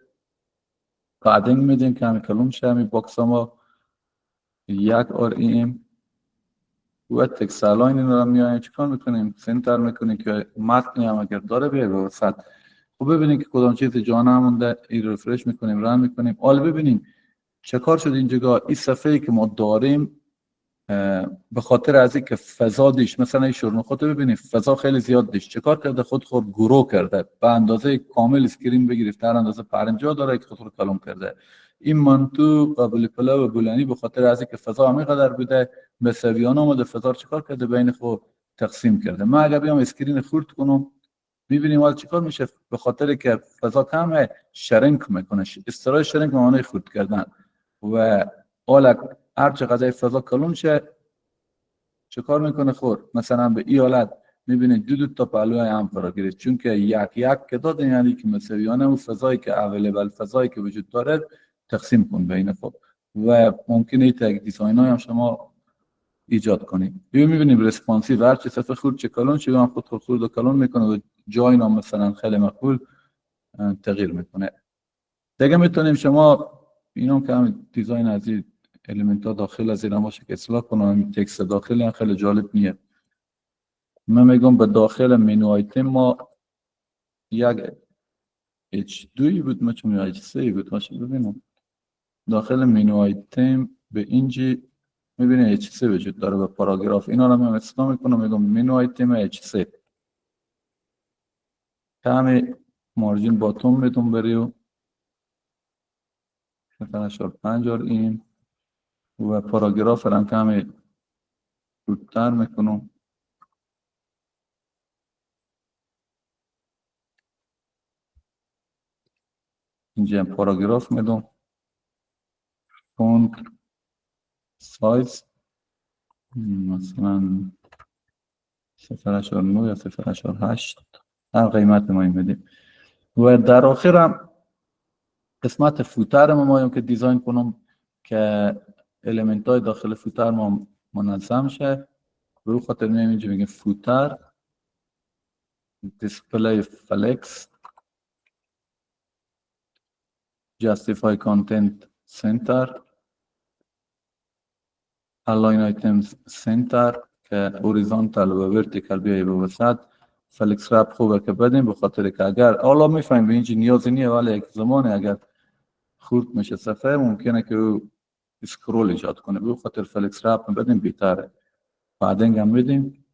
پادینگ میدیم کمی کلوم شه همین باکس ها ما یک آر ایم و تکسل لاین این رو میایم چیکار میکنیم سنتر میکنیم که متنی هم اگر داره بیای به وسط. خب ببینید که کدام چیز جا نمونده این رفرش میکنیم رن میکنیم. حالا ببینیم چه کار شد اینجا این صفحه‌ای که ما داریم به خاطر از اینکه فضا دیش مثلا این شورنخوت ببینید فضا خیلی زیاد دیش چه کار کرده خود گرو کرده به اندازه کامل اسکرین بگیرید در اندازه پرنجا داره که خود کلم کرده. این منطق قابل پلو و بولانی به خاطر از اینکه فضا همینقدر بوده به سویان اومده فضا چه کار کرده بین خود تقسیم کرده. من اگر بیام اسکرین خورد کنم میبینیم حالا چیکار میشه به خاطر که فضا کمه شرینک میکنه استرای شرینک معنی خورد کردن و حالا هر چقدر فضا کلون شه چه کار میکنه خور مثلا به این حالت میبینید دو تا پهلوی هم قرار گرفت چون که یک که داده یعنی که مساویانه اون فضایی که اویلیبل فضایی که وجود داره تقسیم کن بین خود و ممکنه این تگ دیزاین های هم شما ایجاد کنید. میبینیم ریسپانسیو هر چه صفحه خورد چه کلون چه هم خود خورد و کلون میکنه و جای نام مثلا خیلی مقبول تغییر میکنه. دیگه میتونیم شما اینا که هم دیزاین از این الیمنت ها داخل از این باشه که اصلاح کنم تکست داخلی هم خیلی جالب نیه. من میگم به داخل منو آیتم ما یک H2 بود ما چون H3 بود باشه ببینم داخل منو آیتم به اینجی میبینه H3 وجود داره به پاراگراف اینا رو من اصلاح میکنم میگم منو آیتم H3 کمی مارجین باتوم میتون بریو 0.5 این و پاراگراف هم کمی زودتر میکنم اینجا پاراگراف میدم فونت سایز مثلا 0.9 یا 0.8 هر قیمت ما میدیم و در آخرم قسمت فوتر ما مایم که دیزاین کنم که الیمنت های داخل فوتر ما منظم شه به اون خاطر میایم اینجا بگیم فوتر display flex justify content center align items center که horizontal و vertical بیایی به وسط فلکس رپ خوبه که بدیم به خاطر که اگر حالا میفهمیم به اینجا نیازی نیه ولی یک زمانی اگر خورد میشه صفحه ممکنه که او اسکرول ایجاد کنه به خاطر فلکس رپ بدیم بهتره. بعدنگ هم بدیم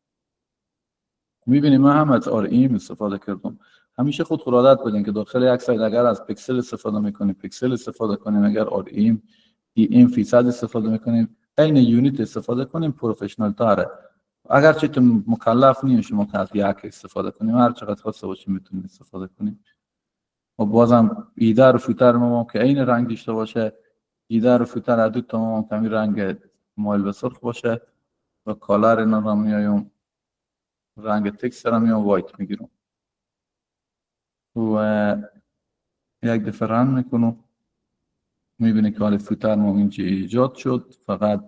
میبینیم من هم از آر ایم استفاده کردم. همیشه خود عادت بدین که داخل یک سایت اگر از پیکسل استفاده میکنیم پیکسل استفاده کنیم اگر آر ایم فیصد استفاده میکنیم عین یونیت استفاده کنیم پروفشنال تره. اگر چه مکلف نیست شما که از یک استفاده کنیم هر چقدر خواسته باشیم میتونیم استفاده کنیم و بازم ایده رو فوتر ما که عین رنگ داشته باشه ایده رو فوتر ادو تمام کمی رنگ مایل به سرخ باشه و کالر اینا رو میایم رنگ تکست رو میام وایت میگیرم و یک دفعه رن میکنم میبینی که حال فوتر ما اینجا ایجاد شد فقط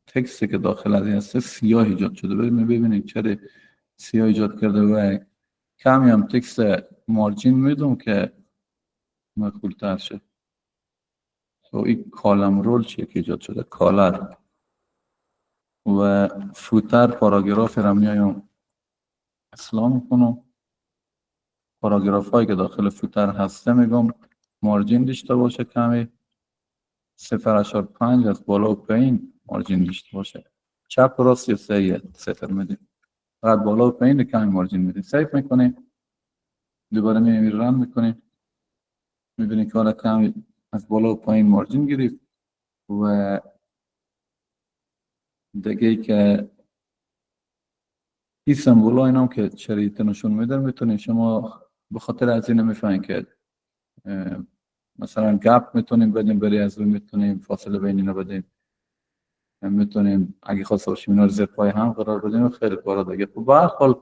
تکستی که داخل از این هسته سیاه ایجاد شده ببینید چرا سیاه ایجاد کرده و کمی هم تکست مارجین میدم که مقبول تر شه. و این کالم رول چیه که ایجاد شده کالر و فوتر پاراگراف رو میایم اصلاح میکنم پاراگراف هایی که داخل فوتر هسته میگم مارجین داشته باشه کمی 0.5 از بالا و پایین مارجین داشته باشه چپ و راست یا صفر میدیم فقط بالا و پایین کمی مارجین میدیم سیف میکنیم دوباره میایم رن میکنیم میبینید که حالا کمی از بالا و پایین مارجین گرفت و دیگه ای که این سمبولا اینا هم که شریط نشون میده میتونید شما به خاطر از این میفهمید که مثلا گپ میتونیم بدیم بری از روی، میتونیم فاصله بین اینا بدیم، میتونیم اگه خواست باشیم اینا رو زیر پای هم قرار بدیم، خیلی کارا دیگه. خب به هر حال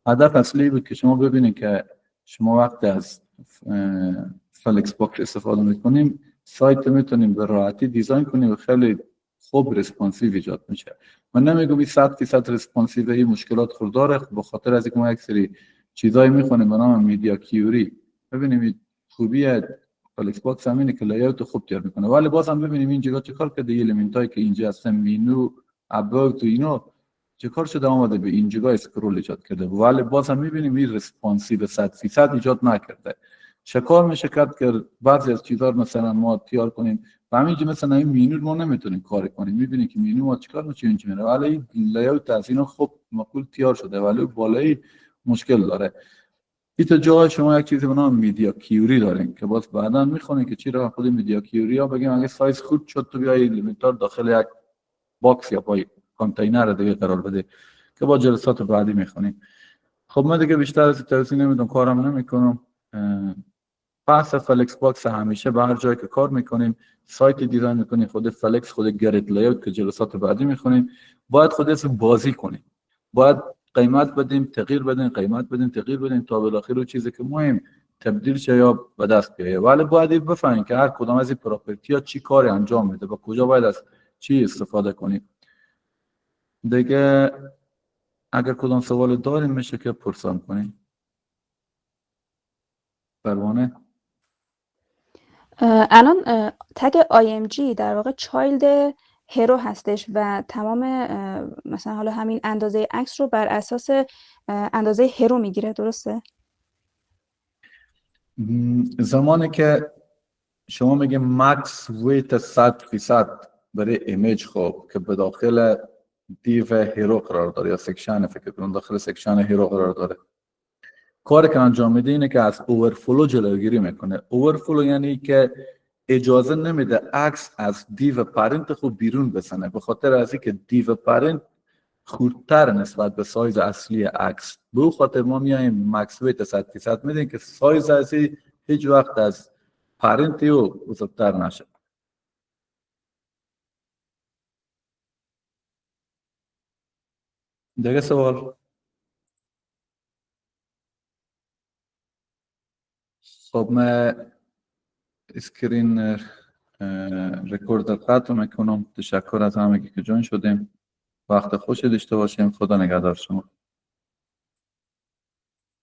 هدف اصلی بود که شما ببینید که شما وقتی از فلکس باکس استفاده میکنیم سایت میتونیم به راحتی دیزاین کنیم و خیلی خوب ریسپانسیو ایجاد میشه. من نمیگم این 100% ریسپانسیو این مشکلات خورداره، به خاطر از اینکه ما یک سری چیزایی میخونیم به نام میدیا کیوری. ببینیم خوبی فلکس باکس همینه که لایاوت خوب تیار میکنه، ولی باز هم ببینیم اینجا چیکار کرده، المنتایی که اینجا هستن مینو اباوت و اینا چیکار شده اومده به اینجا اسکرول ایجاد کرده، ولی باز هم میبینیم این ریسپانسیو 100% ایجاد نکرده. چکار میشه کرد که بعضی از چیزا مثلا ما تیار کنیم و همینجا مثلا این مینو ما نمیتونیم کار کنیم، میبینیم که مینو ما چیکار میشه اینجا میره، ولی لایاوت از اینا خوب معقول تیار شده ولی بالایی مشکل داره. این تا جای شما یک چیزی به نام میدیا کیوری دارین که باز بعدا میخونین که چرا خود میدیا کیوری ها بگیم اگه سایز خود شد تو بیای لیمیتر داخل یک باکس یا پای کانتینر دیگه قرار بده که با جلسات بعدی میخونیم. خب من دیگه بیشتر از توضیح نمیدم، کارم نمیکنم. بحث فلکس باکس همیشه به هر جایی که کار میکنیم سایت دیزاین میکنیم خود فلکس خود گرید لایوت که جلسات بعدی میخونیم باید خودت بازی کنیم، باید قیمت بدیم تغییر بدیم، قیمت بدیم تغییر بدیم تا بالاخره چیزی که مهم تبدیل شه یا به دست بیاره. ولی باید بفهمیم که هر کدام از این پراپرتی ها چی کاری انجام میده و کجا باید از چی استفاده کنیم. دیگه اگر کدام سوال داریم میشه که پرسان کنیم. پروانه الان تگ IMG در واقع چایلد هرو هستش و تمام مثلا حالا همین اندازه عکس رو بر اساس اندازه هرو میگیره، درسته؟ زمانی که شما میگه مکس ویت 100% برای ایمیج خب که به داخل دیو هیرو قرار داره یا سکشن، فکر کنم داخل سکشن هیرو قرار داره، کاری که انجام میده اینه که از اوورفلو جلوگیری میکنه. اوورفلو یعنی که اجازه نمیده عکس از دیو پرنت خود بیرون بزنه، به خاطر از اینکه دیو پرنت خردتر نسبت به سایز اصلی عکس، به خاطر ما میایم مکس ویت 100% میدیم که سایز اصلی هیچ وقت از پرنتی و بزرگتر نشه. دیگه سوال؟ خب من اسکرین رکورد قطع میکنم. تشکر از همگی که جوین شدیم. وقت خوشی داشته باشیم. خدا نگهدار شما.